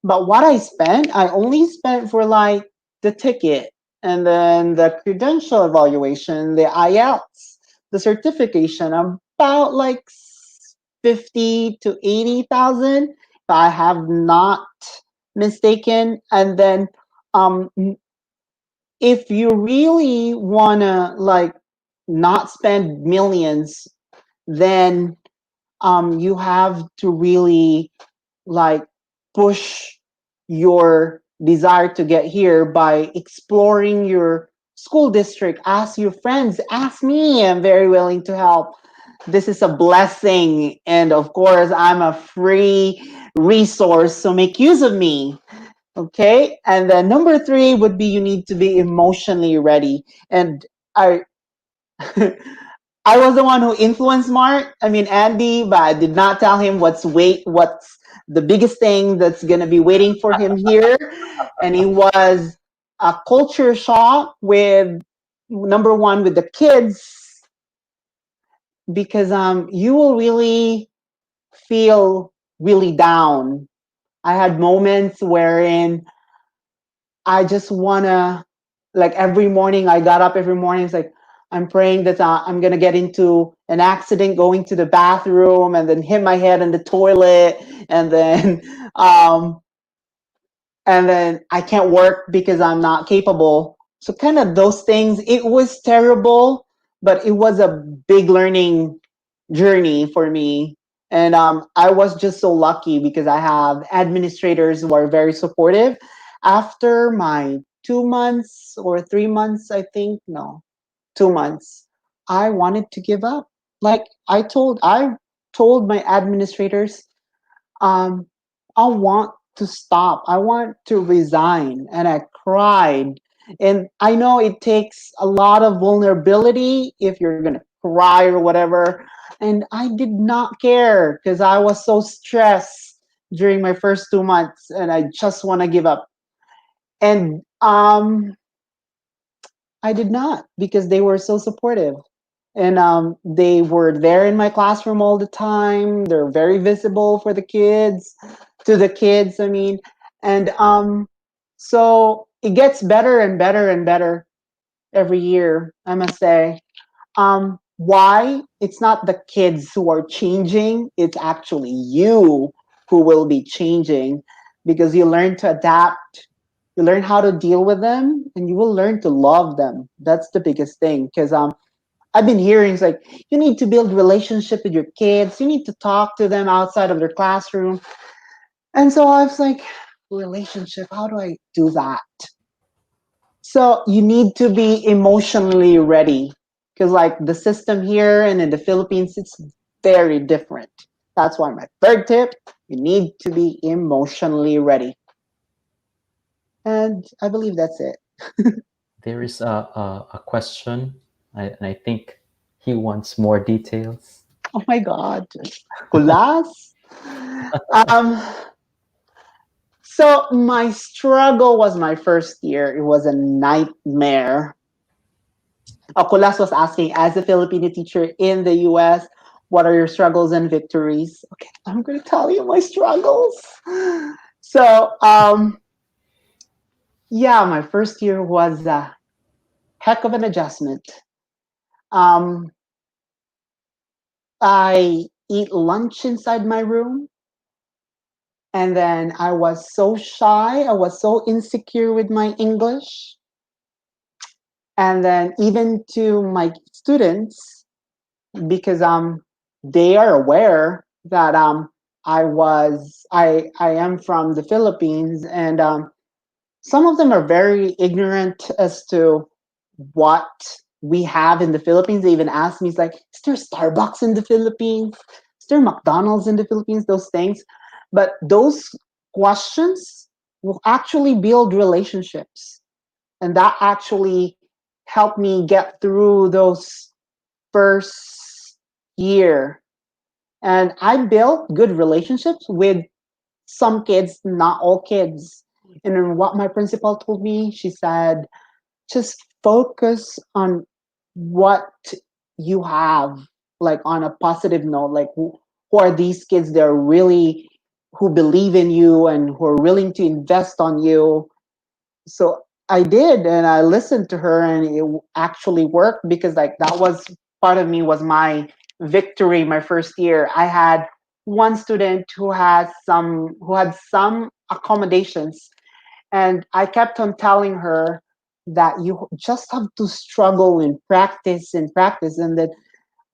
But what I only spent for like the ticket and then the credential evaluation, the IELTS, the certification, about like 50 to 80,000, if I have not mistaken. And then um if you really wanna like not spend millions, then you have to really like push your desire to get here by exploring your school district. Ask your friends, ask me. I'm very willing to help. This is a blessing, and of course I'm a free resource, so make use of me. Okay, and then number three would be you need to be emotionally ready. And I I was the one who influenced Mark. I mean Andy, but I did not tell him what's the biggest thing that's gonna be waiting for him here. And it was a culture shock with number one with the kids because you will really feel really down. I had moments wherein I just wanna, like every morning I got up every morning. It's like I'm praying that I'm gonna get into an accident going to the bathroom and then hit my head in the toilet and then um, and then I can't work because I'm not capable. So kind of those things. It was terrible, but it was a big learning journey for me. And I was just so lucky because I have administrators who are very supportive. After my 2 months or 3 months, I think, no, 2 months, I wanted to give up. Like I told my administrators, um, I want to stop. I want to resign. And I cried. And I know it takes a lot of vulnerability if you're going to cry or whatever. And I did not care because I was so stressed during my first 2 months and I just want to give up. And I did not because they were so supportive. And they were there in my classroom all the time. They're very visible for the kids, to the kids, I mean. And so it gets better and better and better every year, I must say. Why? It's not the kids who are changing, it's actually you who will be changing because you learn to adapt, you learn how to deal with them, and you will learn to love them. That's the biggest thing because I've been hearing it's like you need to build relationship with your kids. You need to talk to them outside of their classroom. And so I was like, relationship, how do I do that? So you need to be emotionally ready because like the system here and in the Philippines, it's very different. That's why my third tip, you need to be emotionally ready. And I believe that's it. There is a question, and I think he wants more details. Oh my God. Kulas. Um, So my struggle was my first year. It was a nightmare. Akulas was asking, as a Filipino teacher in the US, what are your struggles and victories? Okay, I'm going to tell you my struggles. So, yeah, my first year was a heck of an adjustment. Um, I eat lunch inside my room. And then I was so shy. I was so insecure with my English. And then even to my students, because they are aware that I am from the Philippines, and some of them are very ignorant as to what we have in the Philippines. They even ask me, it's like, is there Starbucks in the Philippines? Is there McDonald's in the Philippines? Those things. But those questions will actually build relationships. And that actually helped me get through those first year. And I built good relationships with some kids, not all kids. And then what my principal told me, she said, just focus on what you have, like on a positive note, like who are these kids that are really who believe in you and who are willing to invest on you. So I did, and I listened to her, and it actually worked because like that was part of me was my victory my first year. I had one student who had some accommodations, and I kept on telling her that you just have to struggle and practice, and that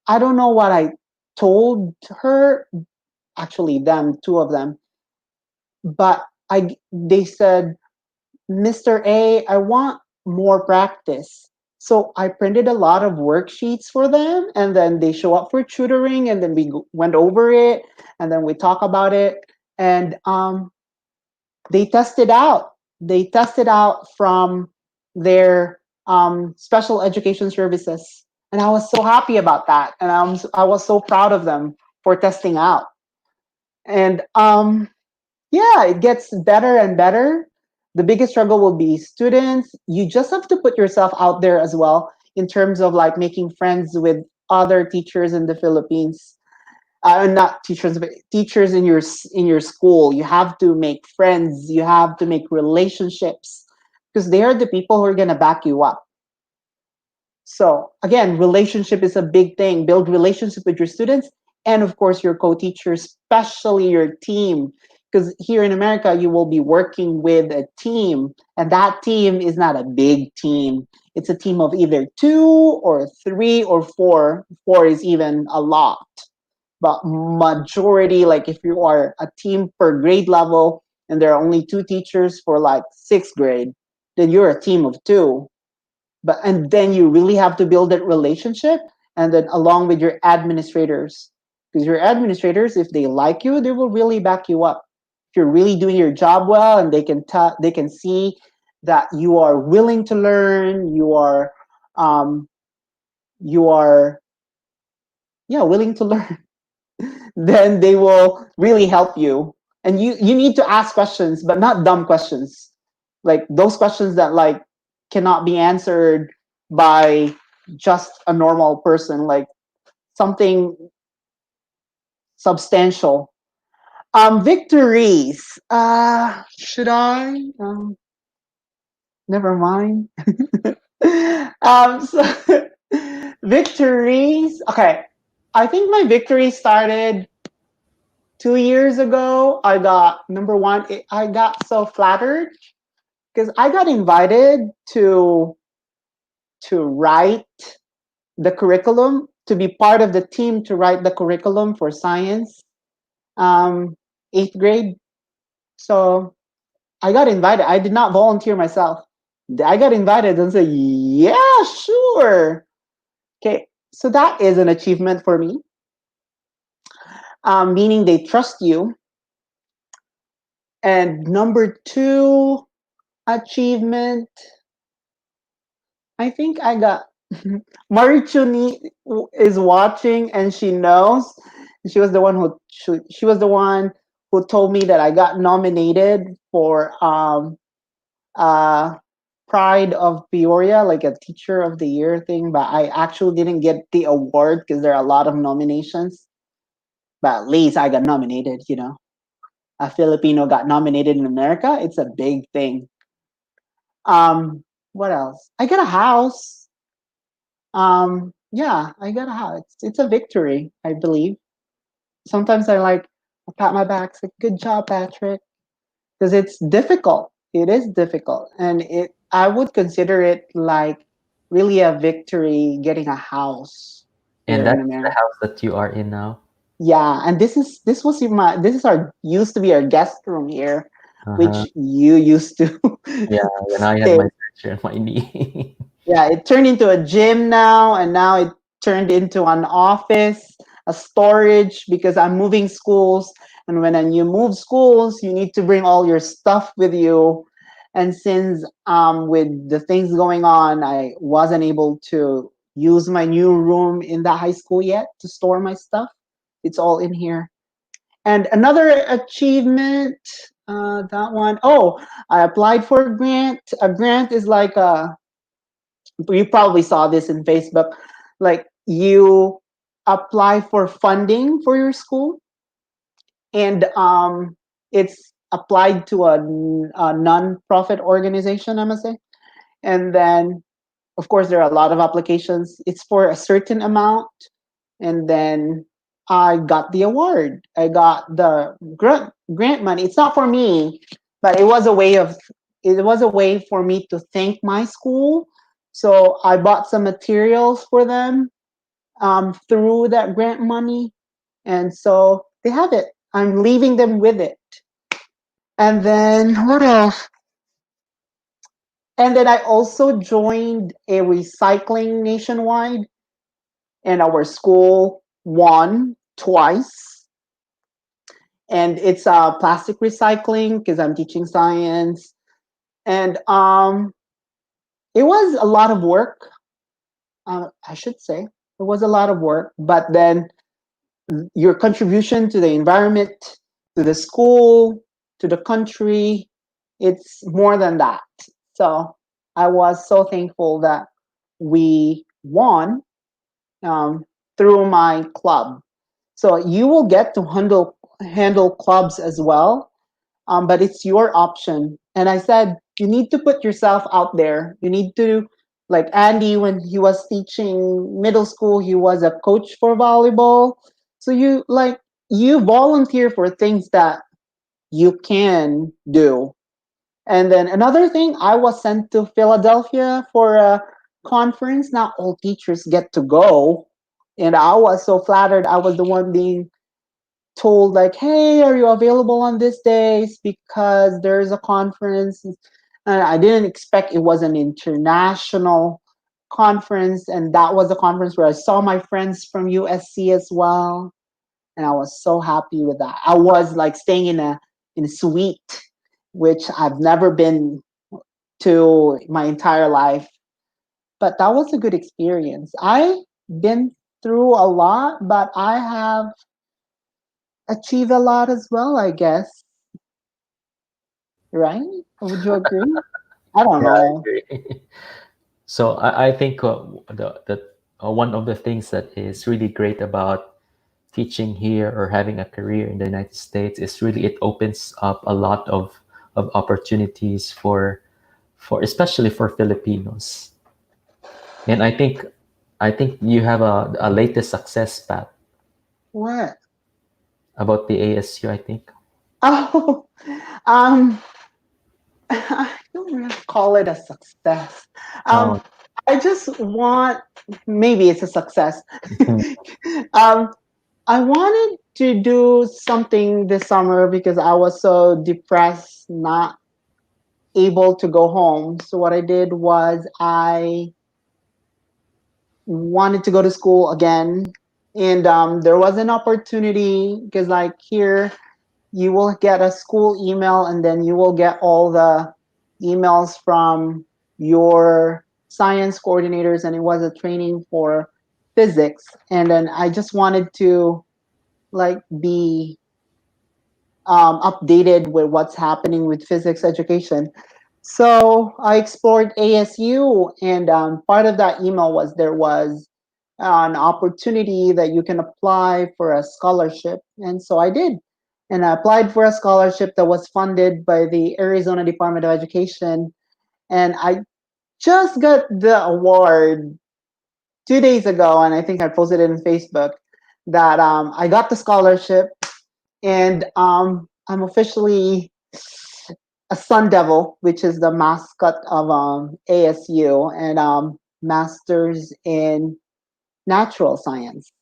I don't know what I told her, actually them, two of them, but I they said, Mr. A, I want more practice. So I printed a lot of worksheets for them, and then they show up for tutoring, and then we went over it, and then we talk about it, and they tested out. They tested out from their special education services. And I was so happy about that. And I was so proud of them for testing out. And yeah, it gets better and better. The biggest struggle will be students. You just have to put yourself out there as well in terms of like making friends with other teachers in the Philippines. Not teachers, but teachers in your school. You have to make friends. You have to make relationships because they are the people who are gonna back you up. So again, relationship is a big thing. Build relationship with your students and of course your co-teachers, especially your team. Because here in America, you will be working with a team, and that team is not a big team. It's a team of either two or three or four. Four is even a lot. But majority, like if you are a team per grade level and there are only two teachers for like sixth grade, then you're a team of two. But and then you really have to build that relationship, and then along with your administrators, because your administrators, if they like you, they will really back you up. If you're really doing your job well and they can see that you are willing to learn, um you are yeah, willing to learn, then they will really help you. And you need to ask questions, but not dumb questions, like those questions that like cannot be answered by just a normal person, like something substantial. Victories, should I never mind. So victories, okay, I think my victory started 2 years ago. I got number one. I got so flattered because I got invited to write the curriculum, to be part of the team to write the curriculum for science, um, eighth grade. So I got invited. I did not volunteer myself. I got invited and said, "Yeah, sure." Okay, so that is an achievement for me, meaning they trust you. And number two achievement, I think I got Marichuni is watching and she knows. She was the one who told me that I got nominated for uh Pride of Peoria, like a Teacher of the Year thing, but I actually didn't get the award because there are a lot of nominations. But at least I got nominated, you know. A Filipino got nominated in America. It's a big thing. What else? I got a house. Yeah, I got a house. It's a victory, I believe. Sometimes I pat my back, say, "Good job, Patrick," because it's difficult. It is difficult, and it I would consider it like really a victory getting a house And here in that's the America. house that you are in now. Yeah, and this is our used to be our guest room here, Uh-huh. which you used to Yeah, when I had stay. my surgery on my knee. Yeah, it turned into a gym now, and now it turned into an office, a storage, because I'm moving schools. And when you move schools, you need to bring all your stuff with you. And since with the things going on, I wasn't able to use my new room in the high school yet to store my stuff. It's all in here. And another achievement, that one, oh, I applied for a grant. A grant is like you probably saw this in Facebook, like you apply for funding for your school, and it's applied to a non-profit organization, I must say. And then, of course, there are a lot of applications. It's for a certain amount, and then I got the award. I got the grant money. It's not for me, but it was a way for me to thank my school. So I bought some materials for them through that grant money, and so they have it. I'm leaving them with it. And then what else? And then I also joined a recycling nationwide, and our school won twice. And it's plastic recycling because I'm teaching science. And it was a lot of work. I should say it was a lot of work, but then your contribution to the environment, to the school, to the country, it's more than that. So I was so thankful that we won um, through my club. So you will get to handle clubs as well, but it's your option. And I said, you need to put yourself out there. You need to, like Andy, when he was teaching middle school, he was a coach for volleyball. So you volunteer for things that you can do. And then another thing, I was sent to Philadelphia for a conference. Not all teachers get to go. And I was so flattered. I was the one being told like, hey, are you available on this days because there's a conference. And I didn't expect it was an international conference, and that was a conference where I saw my friends from USC as well, and I was so happy with that. I was like staying in a suite, which I've never been to my entire life, but that was a good experience. I've been through a lot, but I have achieved a lot as well, I guess. Right? Would you agree? I don't Yeah, I know. agree. So I think one of the things that is really great about teaching here or having a career in the United States is really it opens up a lot of opportunities for especially for Filipinos. And I think you have a latest success path What? about the ASU, I think. Oh, um, I don't really call it a success. Oh, Um, I just want, maybe it's a success. mhm, um, I wanted to do something this summer because I was so depressed, not able to go home. So what I did was I wanted to go to school again, and there was an opportunity because, like here, you will get a school email, and then you will get all the emails from your science coordinators, and it was a training for physics. And then I just wanted to like be updated with what's happening with physics education. So I explored ASU, and part of that email was there was an opportunity that you can apply for a scholarship. And so I did. And I applied for a scholarship that was funded by the Arizona Department of Education. And I just got the award 2 days ago, and I think I posted it on Facebook that I got the scholarship, and I'm officially a Sun Devil, which is the mascot of ASU, and masters in natural science.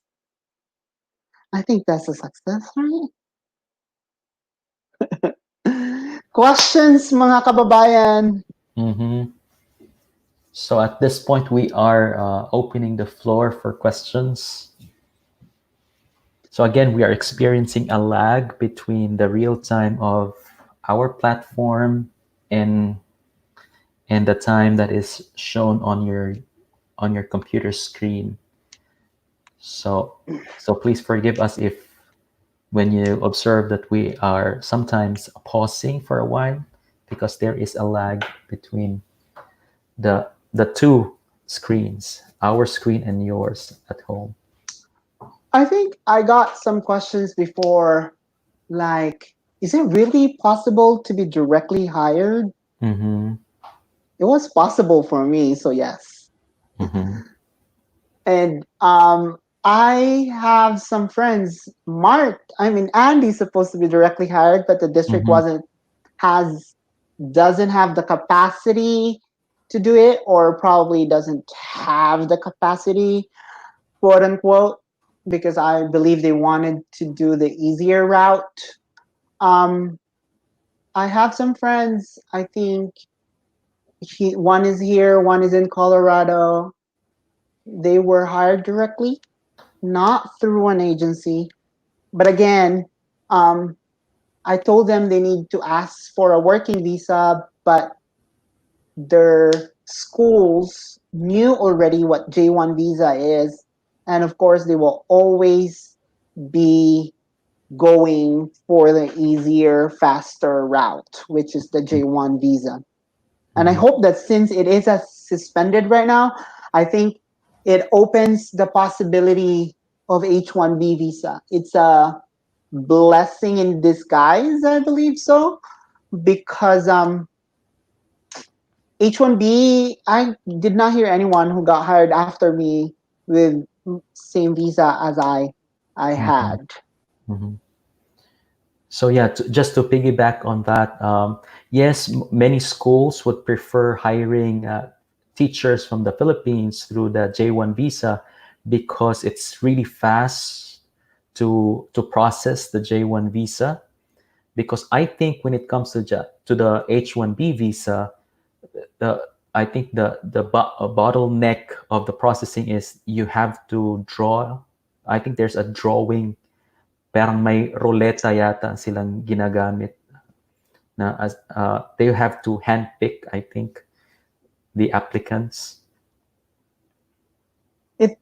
I think that's a success, right? Questions, mga kababayan? mhm. So at this point, we are opening the floor for questions. So again, we are experiencing a lag between the real time of our platform and and the time that is shown on your computer screen. So please forgive us if when you observe that we are sometimes pausing for a while because there is a lag between the two screens, our screen and yours at home. I think I got some questions before, like, is it really possible to be directly hired? Mm-hmm. It was possible for me, so yes. Mm-hmm. And I have some friends. Andy's supposed to be directly hired, but the district Mm-hmm. wasn't has doesn't have the capacity to do it, or probably doesn't have the capacity, quote unquote, because I believe they wanted to do the easier route. Um, I have some friends. I think one is here, one is in Colorado. They were hired directly, not through an agency. But again, um, I told them they need to ask for a working visa, but their schools knew already what J1 visa is. And of course, they will always be going for the easier, faster route, which is the J1 visa. And I Mhm. hope that since it is suspended right now, I think it opens the possibility of H1B visa. It's a blessing in disguise, I believe so, because H1B, I did not hear anyone who got hired after me with same visa as I Mhm. had. Mhm. So yeah, just to piggyback on that, yes, many schools would prefer hiring teachers from the Philippines through the J1 visa because it's really fast to process the J1 visa. Because I think when it comes to to the H1B visa, the I think the bottleneck of the processing is you have to draw. I think there's a drawing, parang may roleta yata silang ginagamit na as they have to handpick, I think, the applicants. It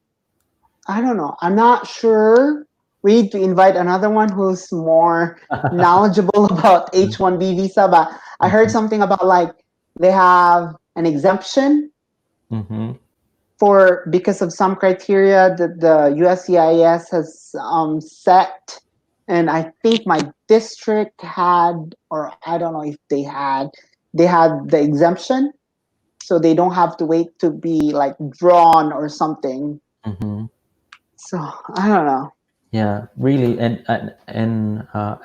I don't know. I'm not sure. We need to invite another one who's more knowledgeable about H1B visa, but I heard Mhm, something about like they have an exemption mhm, for because of some criteria that the USCIS has set. And I think my district had, or I don't know if they had the exemption, so they don't have to wait to be like drawn or something. mhm. So I don't know. Yeah, really, and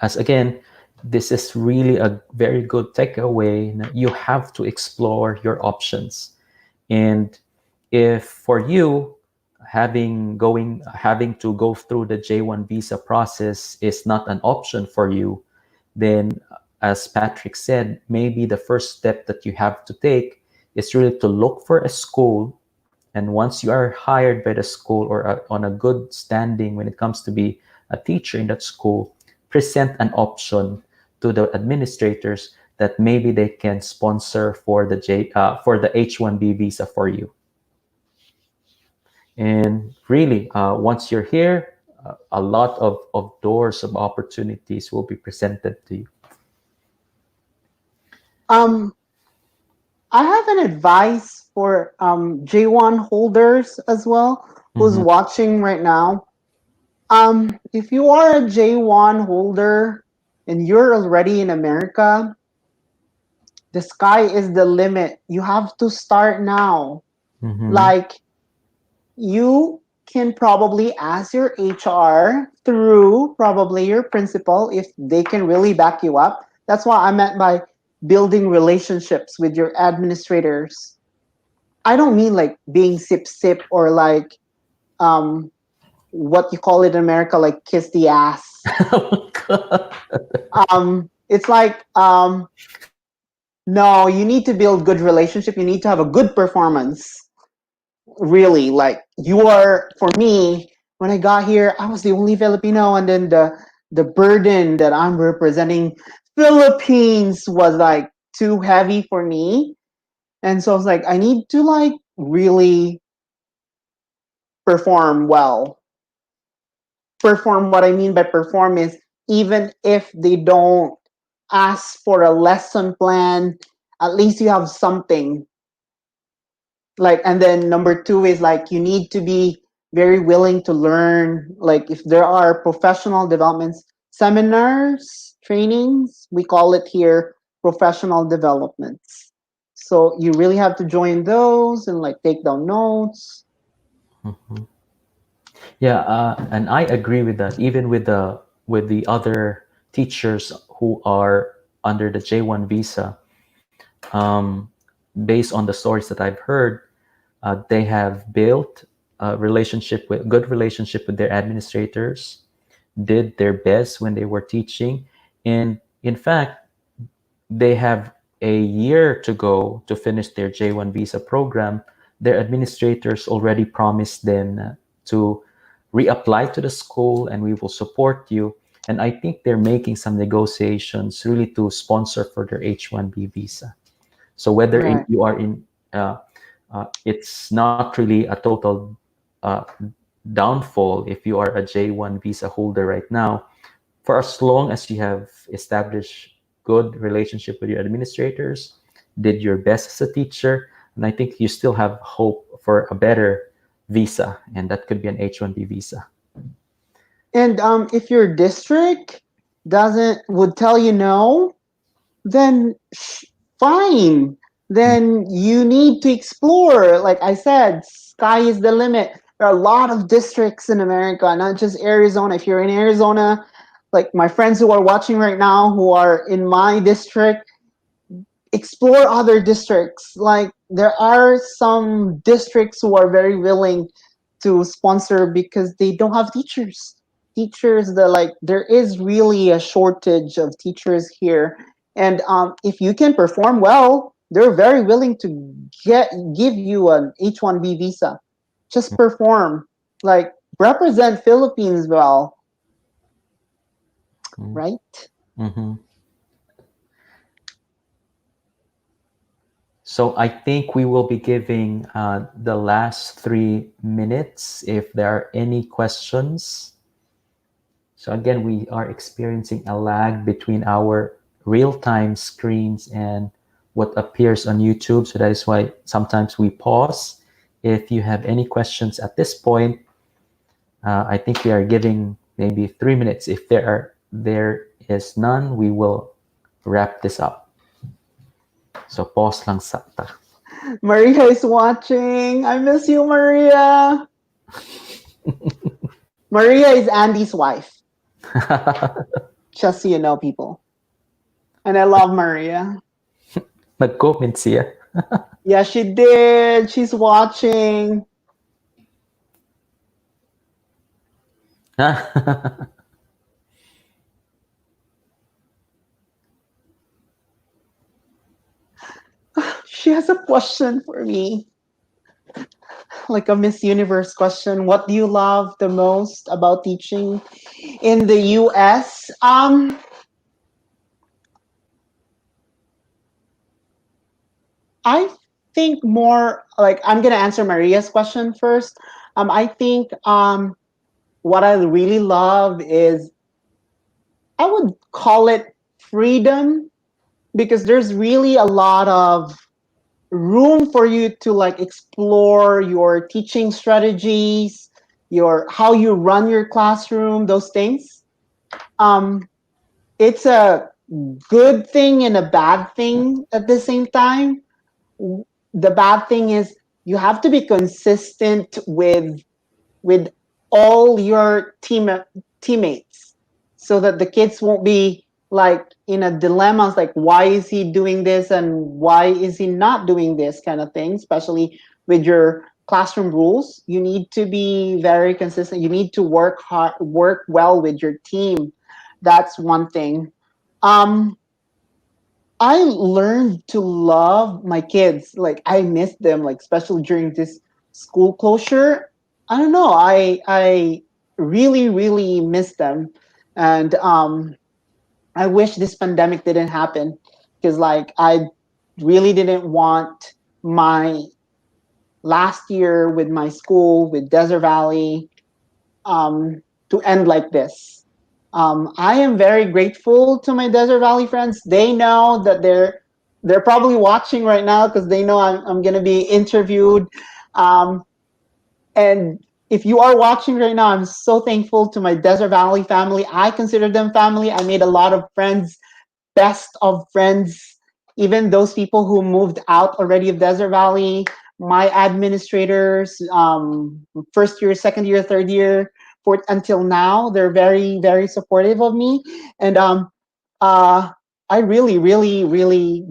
as again, this is really a very good takeaway. You have to explore your options, and if for you having to go through the J1 visa process is not an option for you, then as Patrick said, maybe the first step that you have to take is really to look for a school. And once you are hired by the school or on a good standing when it comes to be a teacher in that school, present an option to the administrators that maybe they can sponsor for the for the H1B visa for you. And really, once you're here, a lot of doors of opportunities will be presented to you. Um, I have an advice for J1 holders as well who's Mm-hmm, watching right now. If you are a J1 holder and you're already in America, the sky is the limit. You have to start now. mm-hmm, Like, you can probably ask your HR through probably your principal if they can really back you up. That's what I meant by building relationships with your administrators. I don't mean like being sip or like um what you call it in America, like kiss the ass. oh God. It's like no, you need to build good relationship. You need to have a good performance. Really, like you are for me. When I got here, I was the only Filipino, and then the burden that I'm representing Philippines was like too heavy for me, and so I was like, I need to like really perform well. Perform, what I mean by perform is even if they don't ask for a lesson plan, at least you have something. Like, and then number two is like you need to be very willing to learn. Like if there are professional developments, seminars, trainings, we call it here professional developments. So you really have to join those and like take down notes. Mhm. Yeah, and I agree with that. Even with the other teachers who are under the J1 visa, um, based on the stories that I've heard, they have built a good relationship with their administrators, did their best when they were teaching, and in fact, they have a year to go to finish their J1 visa program. Their administrators already promised them to reapply to the school and we will support you. And I think they're making some negotiations really to sponsor for their H1B visa. So whether Right. you are in uh, it's not really a total uh, downfall if you are a J1 visa holder right now. For as long as you have established good relationship with your administrators, did your best as a teacher, and I think you still have hope for a better visa, and that could be an H1B visa. And if your district doesn't would tell you no, then fine. Then you need to explore. Like I said, sky is the limit. There are a lot of districts in America, not just Arizona. If you're in Arizona, like my friends who are watching right now who are in my district, explore other districts. Like there are some districts who are very willing to sponsor because they don't have teachers. Teachers, the like there is really a shortage of teachers here, and if you can perform well, they're very willing to give you an H1B visa. Just perform, like represent Philippines well, right? Mm-hmm. So I think we will be giving the last 3 minutes if there are any questions. So again, we are experiencing a lag between our real-time screens and what appears on YouTube. So that is why sometimes we pause. If you have any questions at this point, I think we are giving maybe 3 minutes. If there is none, we will wrap this up. So pause lang sakta. Maria is watching. I miss you, Maria. Maria is Andy's wife. Just so you know, people. And I love Maria. Nag-comment siya. Yeah, she did. She's watching. She has a question for me, like a Miss Universe question. What do you love the most about teaching in the US? I think more like I'm gonna answer Maria's question first. I think what I really love is I would call it freedom because there's really a lot of room for you to like explore your teaching strategies, your how you run your classroom, those things. Um, it's a good thing and a bad thing at the same time. The bad thing is you have to be consistent with all your teammates so that the kids won't be like in a dilemma like why is he doing this and why is he not doing this kind of thing, especially with your classroom rules. You need to be very consistent. You need to work hard, work well with your team. That's one thing. um I learned to love my kids. Like I miss them, like especially during this school closure. I don't know. I really really miss them, and I wish this pandemic didn't happen because like I really didn't want my last year with my school with Desert Valley to end like this. I am very grateful to my Desert Valley friends. They know that they're probably watching right now because they know I'm going to be interviewed. Um, and if you are watching right now, I'm so thankful to my Desert Valley family. I consider them family. I made a lot of friends, best of friends, even those people who moved out already of Desert Valley, my administrators, first year, second year, third year, fourth until now, they're very, very supportive of me. And uh, I really, really, really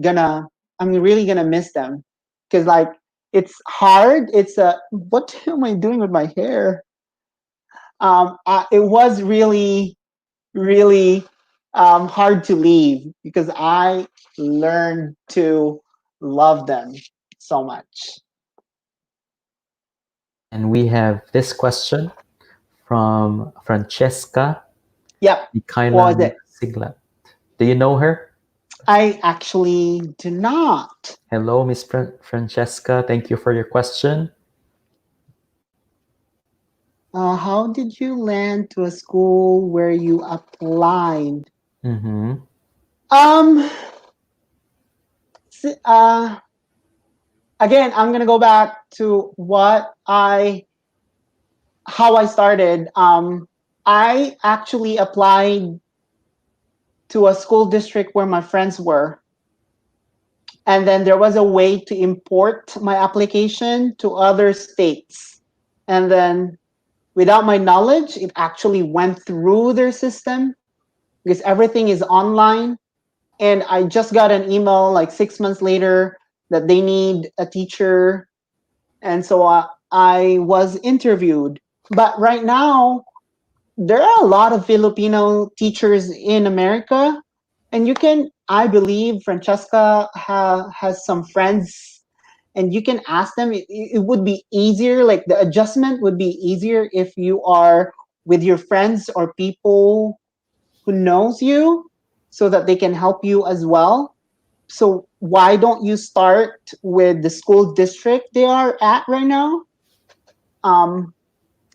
I'm really gonna miss them because like it's hard. It's a what am I doing with my hair? It was really really hard to leave because I learned to love them so much. And we have this question from Francesca Yep. What was Ikailan it? Siglat. Do you know her? I actually do not. Hello, Miss Francesca. Thank you for your question. How did you land to a school where you applied? Mm-hmm. Um, s- uh, Again, I'm gonna go back to how I started. I actually applied to a school district where my friends were, and then there was a way to import my application to other states, and then without my knowledge, it actually went through their system because everything is online. And I just got an email like 6 months later that they need a teacher. And so I was interviewed. But right now, there are a lot of Filipino teachers in America. And you can, I believe Francesca has some friends, and you can ask them. It would be easier, like the adjustment would be easier if you are with your friends or people who knows you, so that they can help you as well. So why don't you start with the school district they are at right now? Um,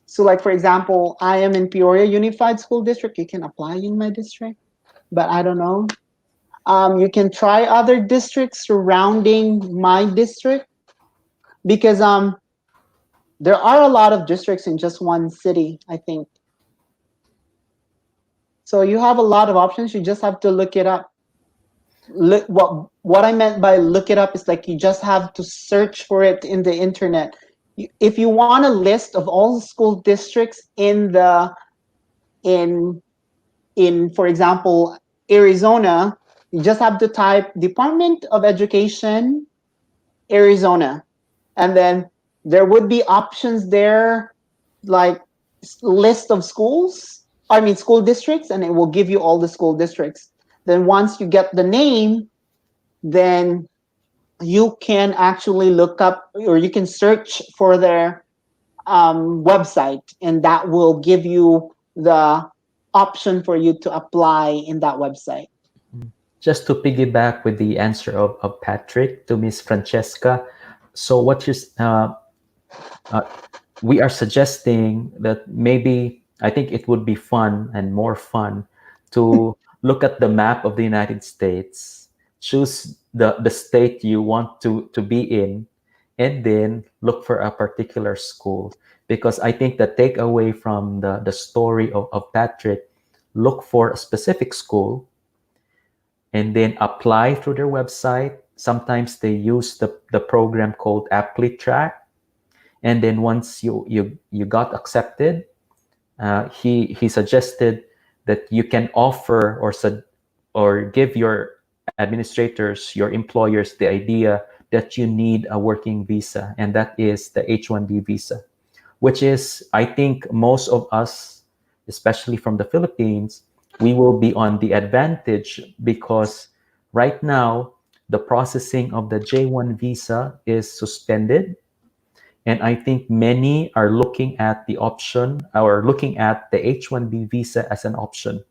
so like for example, I am in Peoria Unified School District. You can apply in my district, but I don't know. You can try other districts surrounding my district because there are a lot of districts in just one city, I think. So you have a lot of options. You just have to look it up. Look, what I meant by look it up is like you just have to search for it in the internet. If you want a list of all the school districts in for example, Arizona, you just have to type Department of Education Arizona, and then there would be options there like list of schools, I mean school districts, and it will give you all the school districts. Then once you get the name, then you can actually look up, or you can search for their website, and that will give you the option for you to apply in that website. Just to piggyback with the answer of Patrick to Miss Francesca. So what you uh, we are suggesting that maybe I think it would be fun and more fun to look at the map of the United States, choose the state you want to be in, and then look for a particular school. Because I think the takeaway from the story of Patrick, look for a specific school and then apply through their website. Sometimes they use the program called ApplyTrack, and then once you got accepted, he suggested that you can offer or give your administrators, your employers, the idea that you need a working visa, and that is the H1B visa, which is, I think, most of us, especially from the Philippines, we will be on the advantage because right now the processing of the J1 visa is suspended. And I think many are looking at the option or looking at the H1B visa as an option.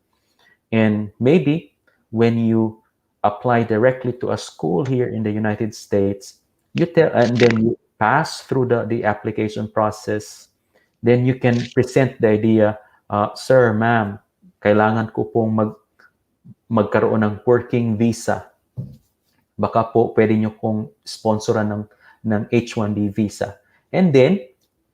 And maybe when you apply directly to a school here in the United States, you tell, and then you pass through the application process, then you can present the idea, sir, ma'am, kailangan ko pong magkaroon ng working visa. Baka po pwede nyo kong sponsoran ng H1B visa. And then,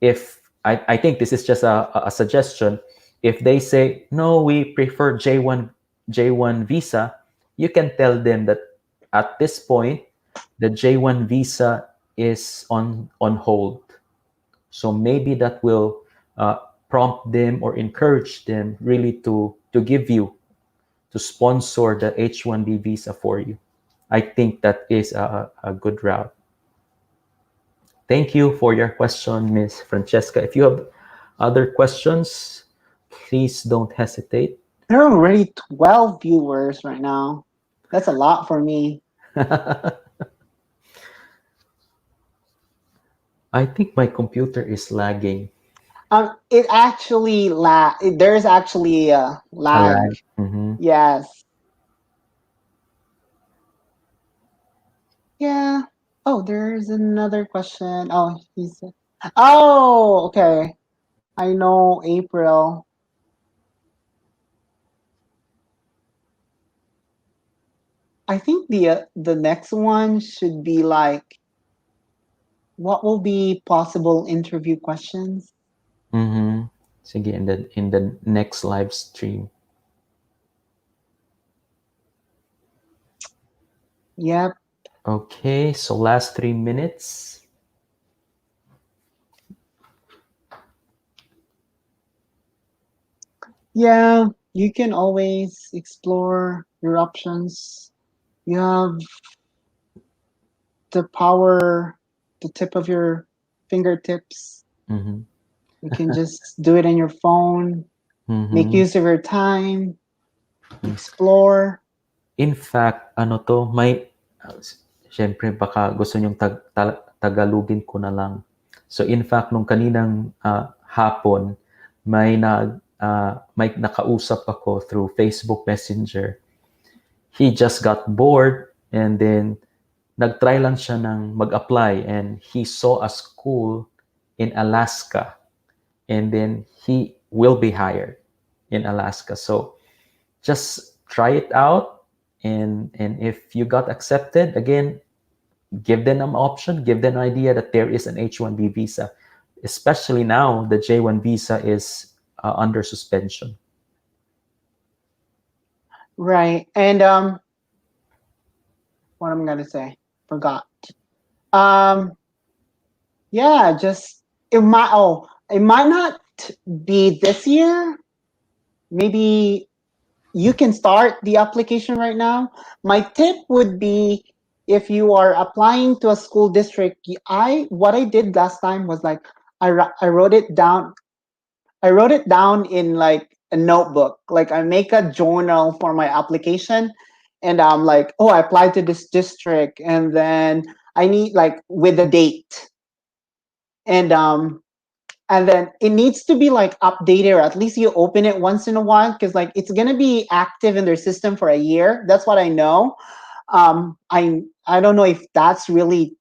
if, I think this is just a suggestion, if they say, no, we prefer J1 visa, you can tell them that at this point, the J1 visa is on hold. So maybe that will prompt them or encourage them really to give you, to sponsor the H1B visa for you. I think that is a good route. Thank you for your question, Miss Francesca. If you have other questions, please don't hesitate. There are already 12 viewers right now. That's a lot for me. I think my computer is lagging. It actually there's actually a A lag. lag. Mhm. Yes. Yeah. Oh, there's another question. Oh, he said. Oh, okay. I know April. I think the next one should be like, what will be possible interview questions? Mm-hmm. Sige, in the next live stream. Yep. Okay, so last 3 minutes. Yeah, you can always explore your options. You have the power, the tip of your fingertips. Mm-hmm. You can just do it on your phone, make Mm-hmm. use of your time, explore. In fact, ano to, syempre baka gusto nyong tagalugin ko na lang. So in fact, nung kaninang hapon, may nakausap ako through Facebook Messenger. He just got bored and then nagtry lang siya ng mag-apply and he saw a school in Alaska and then he will be hired in Alaska. So just try it out and if you got accepted again, give them an option, give them an idea that there is an H1B visa, especially now the J1 visa is under suspension. Right. And what I'm gonna say? Forgot. Um yeah, just it might not be this year. Maybe you can start the application right now. My tip would be, if you are applying to a school district, I what I did last time was like, I wrote it down. I wrote it down in like a notebook. Like, I make a journal for my application, and I'm like, oh, I applied to this district, and then I need, like, with the date, and then it needs to be like updated, or at least you open it once in a while, because like it's gonna be active in their system for a year. That's what I know. I don't know if that's really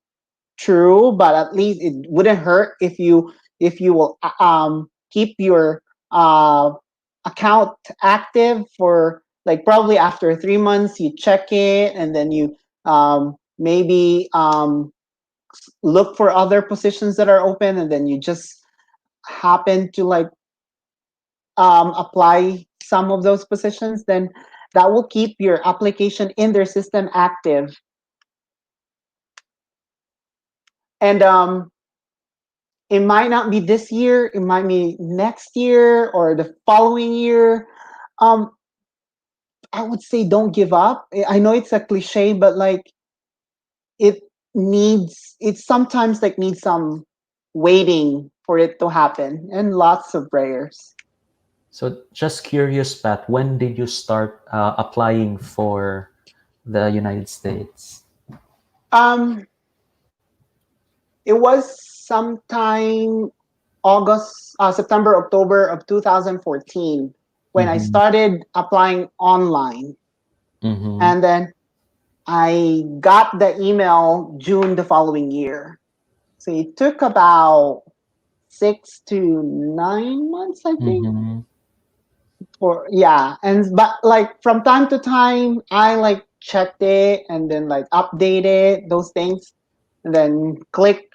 true, but at least it wouldn't hurt if you will keep your uh, account active for, like, probably after 3 months you check it, and then you maybe look for other positions that are open, and then you just happen to, like, apply some of those positions. Then that will keep your application in their system active. And it might not be this year, it might be next year or the following year. um I would say don't give up. I know it's a cliche, but like, it it sometimes like needs some waiting for it to happen, and lots of prayers. So just curious, Pat, when did you start applying for the United States? um it was sometime September, October of 2014, when I Mm-hmm. started applying online. Mm-hmm. And then I got the email June the following year. So it took about 6 to 9 months, I think. Mm-hmm. For yeah, and but like from time to time, I like checked it and then like updated those things, and then click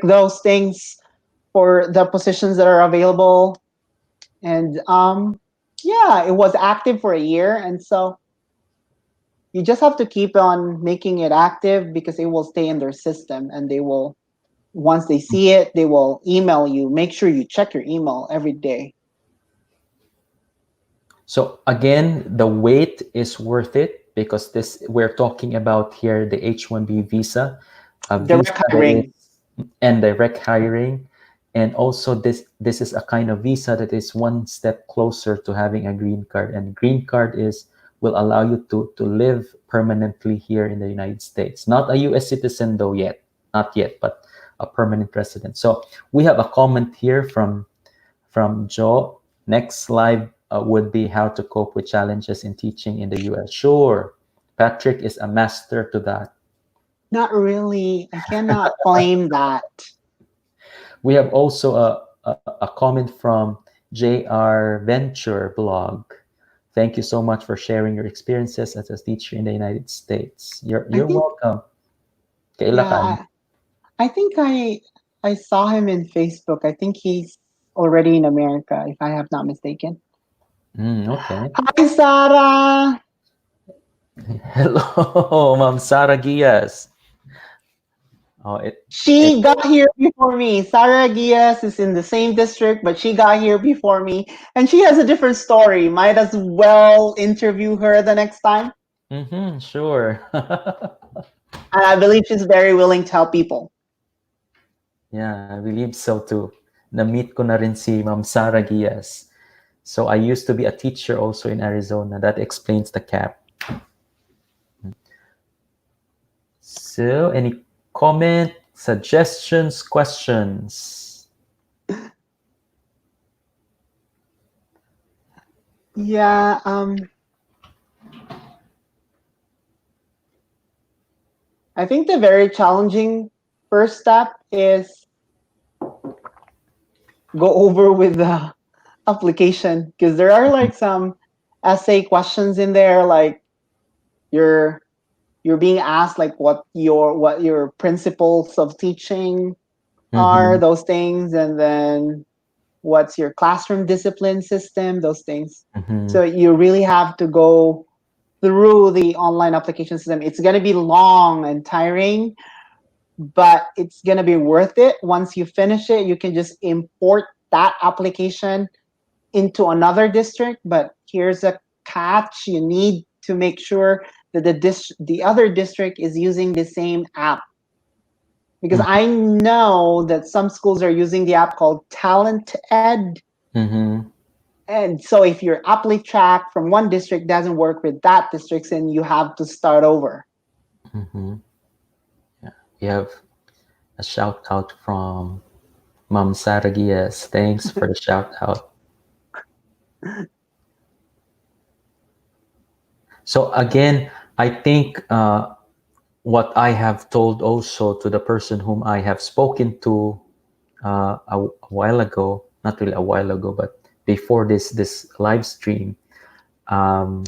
those things for the positions that are available. And yeah, it was active for a year, and so you just have to keep on making it active, because it will stay in their system, and they will, once they see it, they will email you. Make sure you check your email every day. So again, the wait is worth it because this we're talking about here the H1B visa, a visa Direct that is hiring. and direct hiring, and also this is a kind of visa that is one step closer to having a green card. And green card is will allow you to live permanently here in the United States. Not a U.S. citizen though yet, not yet, but a permanent resident. So we have a comment here from Joe. Next slide would be how to cope with challenges in teaching in the US. Sure, Patrick is a master to that. Not really. I cannot claim that. We have also a comment from JR Venture blog. Thank you so much for sharing your experiences as a teacher in the United States. I You're think, welcome. yeah, Kailakan? I think I saw him in Facebook. I think he's already in America, if I have not mistaken. Okay. Hi, Sarah. Hello, Ma'am Sara Gias. Oh, it She got here before me. Sarah Gias is in the same district, but she got here before me. And she has a different story. Might as well interview her the next time. sure. And I believe she's very willing to help people. Yeah, I believe so too. Na-meet ko na rin si Ma'am Sara Gias. So I used to be a teacher also in Arizona. That explains the cap. So, any comment, suggestions, questions? Yeah, I think the very challenging first step is go over with the application because there are like some essay questions in there, like you're you're being asked like what your principles of teaching are, Mm-hmm. those things, and then what's your classroom discipline system, those things. Mm-hmm. So you really have to go through the online application system. It's going to be long and tiring, but it's going to be worth it. Once you finish it, you can just import that application into another district. But here's a catch: you need to make sure that the other district is using the same app, because I know that some schools are using the app called Talent Ed. Mm-hmm. And so if your apply track from one district doesn't work with that district, then you have to start over. Mm-hmm. Yeah. We have a shout out from Ma'am Sara Gias. Thanks for the shout out. So again, I think what I have told also to the person whom I have spoken to a while ago, not really a while ago, but before this live stream, um,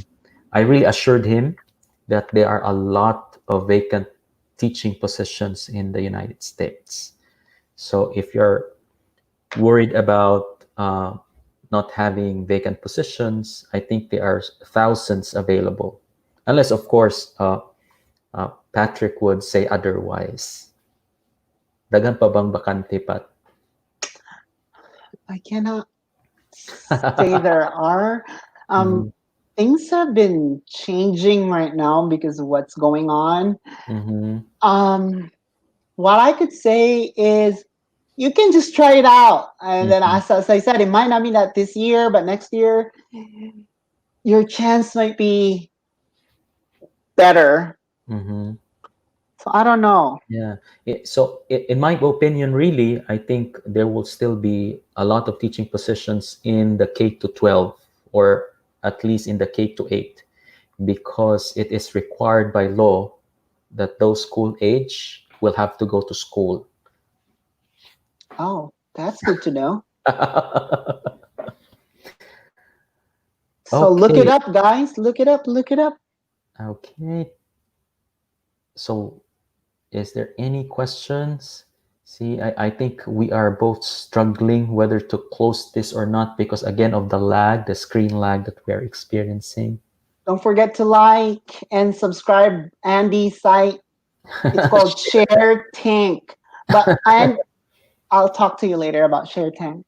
I really assured him that there are a lot of vacant teaching positions in the United States. So if you're worried about not having vacant positions, I think there are thousands available. Unless, of course, Patrick would say otherwise. Dagan pa bang bakante, Pat? I cannot say there are. Um, Mhm, things have been changing right now because of what's going on. mhm, Um, what I could say is you can just try it out. And then, mhm, as I said, it might not be that this year, but next year, your chance might be better. mhm. So I don't know. Yeah. In my opinion, really, I think there will still be a lot of teaching positions in the K to 12, or at least in the K to 8, because it is required by law that those school age will have to go to school. Oh, that's good to know. So look Okay. it up, guys. Look it up. Look it up. Okay. So, is there any questions? See, I think we are both struggling whether to close this or not because, again, of the lag, the screen lag that we are experiencing. Don't forget to like and subscribe Andy's site. It's called Share Tank. I'll talk to you later about Share Tank.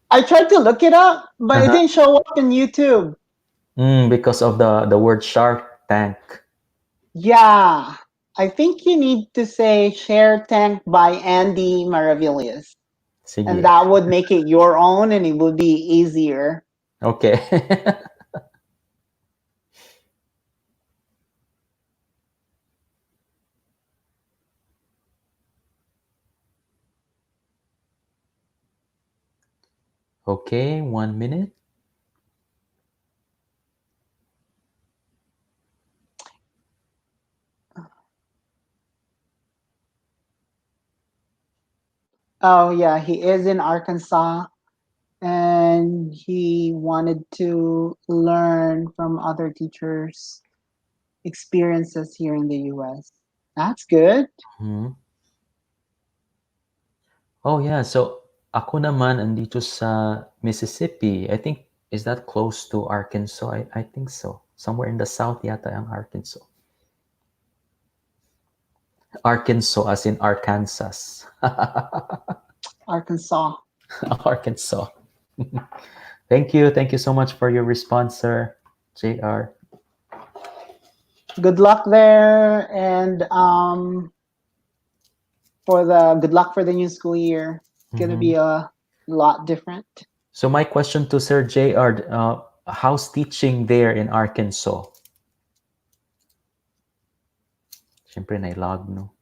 I tried to look it up, but it Uh-huh. didn't show up in YouTube. Because of the word Shark Tank. Yeah. I think you need to say Share Tank by Andy Maravillas. And Sige. that would make it your own and it would be easier. Okay. Okay, 1 minute. Oh yeah, he is in Arkansas, and he wanted to learn from other teachers' experiences here in the US. That's good. Mhm. Oh yeah, so ako naman andito sa Mississippi. I think is that close to Arkansas? I think so. Somewhere in the south yata ang Arkansas. Arkansas as in Arkansas. Arkansas. Arkansas. Thank you. Thank you so much for your response, sir. JR. Good luck there, and for the good luck for the new school year. It's gonna be Mhm. a lot different. So my question to Sir JR, how's teaching there in Arkansas? Siyempre na-log, no?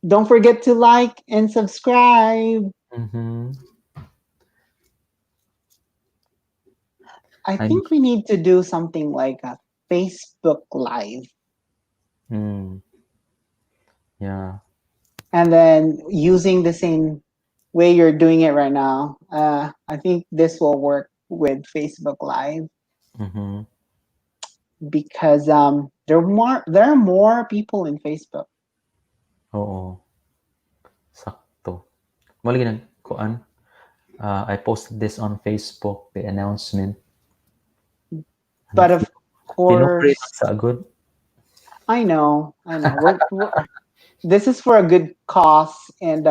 Don't forget to like and subscribe. Mm-hmm. I I'm, think we need to do something like a Facebook Live, mm, yeah. and then using the same way you're doing it right now. I think this will work with Facebook Live Mm-hmm. because there are more people in Facebook. Oo. Sakto. Mali nag kuan. I posted this on Facebook, the announcement. Ano, But of kinukrate course, sa agad. I know. We're this is for a good cause, and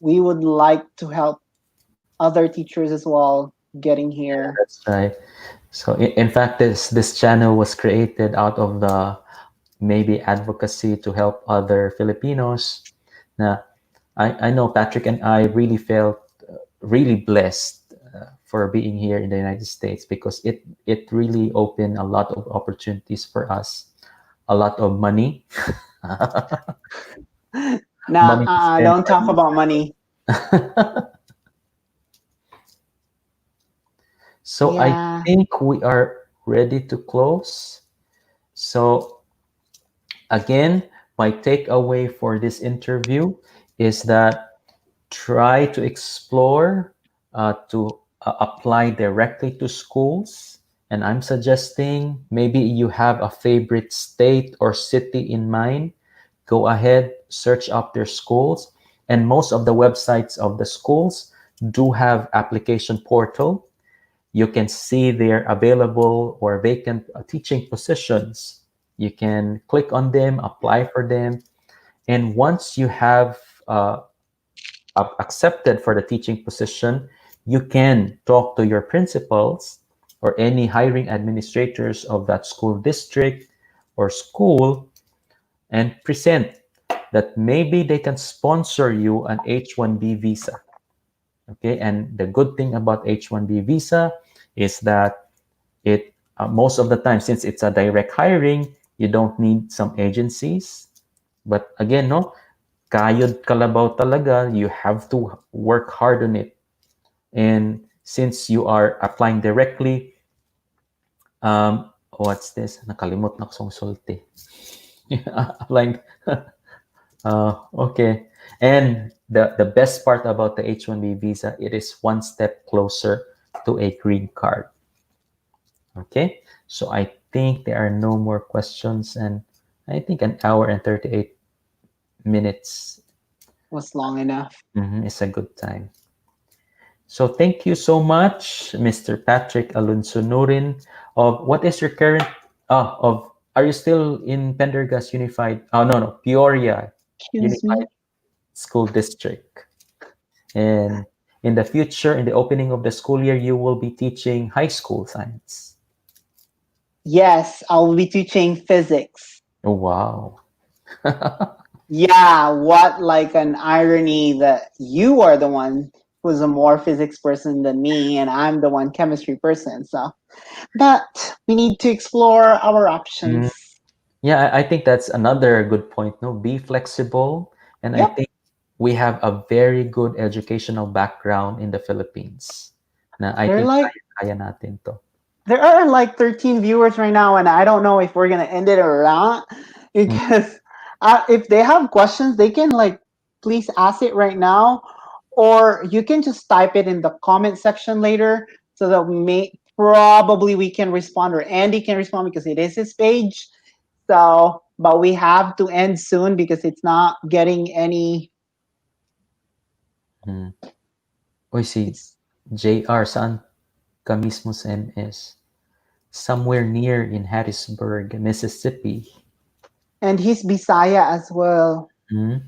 we would like to help other teachers as well getting here. That's right. So in fact, this channel was created out of the maybe advocacy to help other Filipinos. Na I know Patrick and I really felt really blessed for being here in the United States because it really opened a lot of opportunities for us, a lot of money, Nah, money to spend don't for talk about visa. money. So I Yeah, think we are ready to close. So again, my takeaway for this interview is that try to explore to apply directly to schools. And I'm suggesting maybe you have a favorite state or city in mind. Go ahead, search up their schools. And most of the websites of the schools do have application portal. You can see their available or vacant teaching positions. You can click on them, apply for them. And once you have accepted for the teaching position, you can talk to your principals or any hiring administrators of that school district or school and present that maybe they can sponsor you an H1B visa. Okay, and the good thing about H1B visa is that it most of the time, since it's a direct hiring, you don't need some agencies. But again, no, kayod kalabaw talaga, you have to work hard on it. And since you are applying directly, what's this? Nakalimot na akong sulti. Applying. Okay. And the best part about the H1B visa, it is one step closer to a green card. Okay. So I think there are no more questions. And I think an hour and 38 minutes was long enough. is a good time. So thank you so much, Mr. Patrick Alinsonorin. Of what is your current of are you still in Pendergast Unified? Oh no, Peoria Excuse Unified me. School District. And in the future, in the opening of the school year, you will be teaching high school science. Yes, I'll be teaching physics. Oh, wow. Yeah, what like an irony that you are the one who's a more physics person than me, and I'm the one chemistry person. So, but we need to explore our Mm, options. yeah, I think that's another good point. No, be flexible. And I Yep, think we have a very good educational background in the Philippines. Na I they're think like kaya natin to. there are like 13 viewers right now, and I don't know if we're gonna end it or not Mm, because If they have questions, they can like please ask it right now, or you can just type it in the comment section later, so that probably we can respond, or Andy can respond because it is his page. So, but we have to end soon because it's not getting any. Mm. Uy, si It's JR, saan ka mismo sa MS? Somewhere near in Hattiesburg, Mississippi. and he's Bisaya as well. Hmm?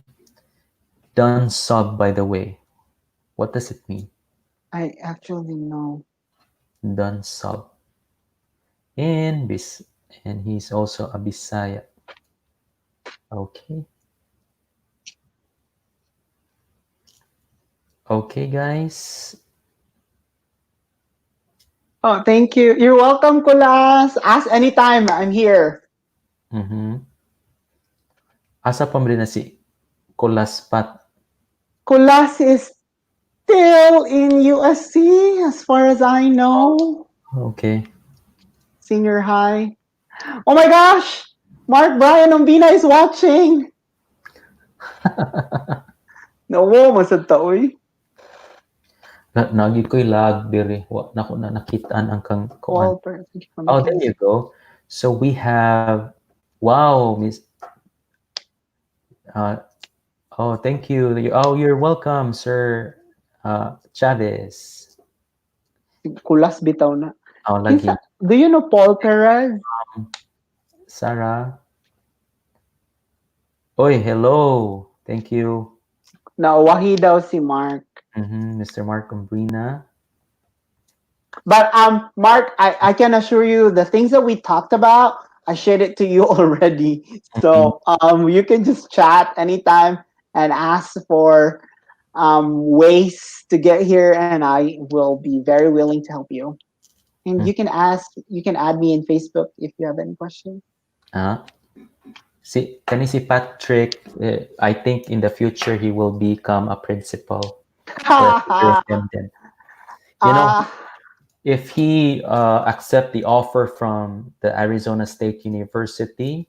Done sub, by the way. What does it mean? I actually know. Done sub. And and he's also a Bisaya. Okay. Okay, guys. Oh, thank you. You're welcome, Kulas. Ask anytime. I'm here. Mm-hmm. Asa pa rin na si Kulaspat. Kulas is still in USC, as far as I know. Okay. Senior high. Oh my gosh! Mark Brian Umbina is watching. No, masad ta, uy. Nagi ko'y lag diri. Wa na ko na nakitaan ang kang kuan. Paul, thank you for Oh, making there this. you go. So we have, wow, Miss. Uh, oh, thank you. Oh, you're welcome, Sir Chavez. Kulas bitaw na. Oh, lagi. Do you know Paul Perez? Sarah. Oy, hello. Thank you. Nawahi daw si Mark. Mr. Mark Umbrina. But Mark, I can assure you the things that we talked about, I shared it to you already. Mhm. So you can just chat anytime and ask for ways to get here, and I will be very willing to help you. And you can add me in Facebook if you have any questions. Ah, si Patrick, I think in the future he will become a principal or a superintendent. You know, uh, if he accept the offer from the Arizona State University,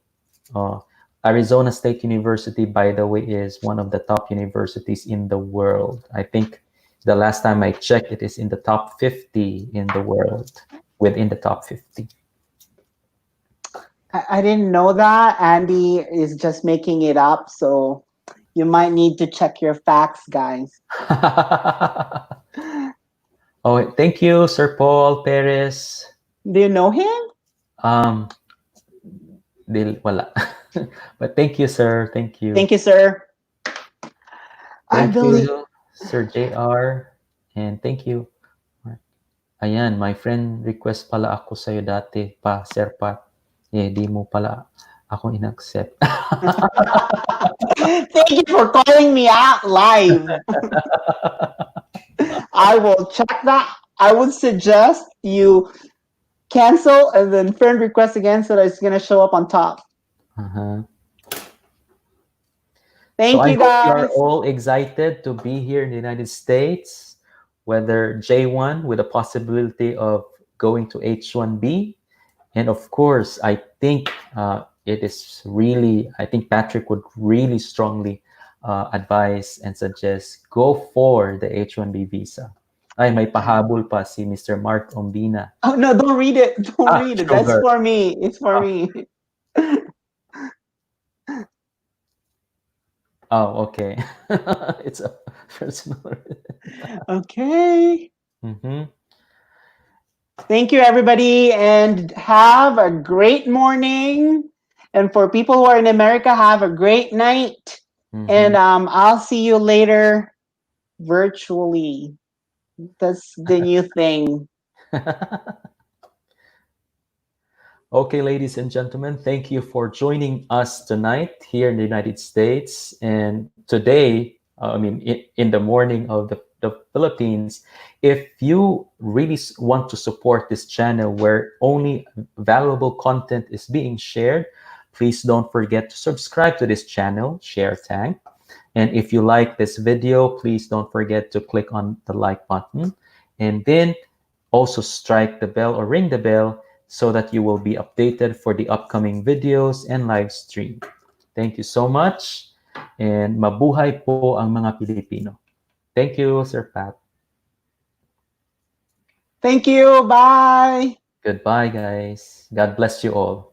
uh, Arizona State University, by the way, is one of the top universities in the world. I think the last time I checked, it is in the top 50 in the world, within the top 50. I didn't know that. Andy is just making it up, so you might need to check your facts, guys. Oh, thank you, Sir Paul Perez. Do you know him? Um, wala. But thank you, sir. Thank you. Thank you, sir. I Thank believe. you, Sir JR. And thank you. Ayan, my friend request pala ako sa'yo dati pa, Sir Pat. Eh, di mo pala ako in-accept. Thank you for calling me out live. I will check that. I would suggest you cancel and then friend request again so that it's going to show up on top. Uh-huh. So Thank I you, hope you are guys. all excited to be here in the United States, whether J1 with a possibility of going to H1B. And of course, I think it is really, I think Patrick would really strongly advise and suggest go for the H1B visa. Ay, may pahabol pa si Mr. Mark Ombina. Oh, no, don't read it. Don't Ah, read it. That's sugar. for me. It's for Ah, me. oh, okay. It's a personal. Okay. Mm-hmm. Thank you, everybody, and have a great morning. And for people who are in America, have a great night. Mm-hmm. And I'll see you later virtually. That's the new thing. Okay, ladies and gentlemen, thank you for joining us tonight here in the United States. And today, I mean, in the morning of the Philippines, if you really want to support this channel where only valuable content is being shared, please don't forget to subscribe to this channel, Share Tank. And if you like this video, please don't forget to click on the like button. And then also strike the bell or ring the bell so that you will be updated for the upcoming videos and live stream. Thank you so much. And mabuhay po ang mga Pilipino. Thank you, Sir Pat. Thank you. Bye. Goodbye, guys. God bless you all.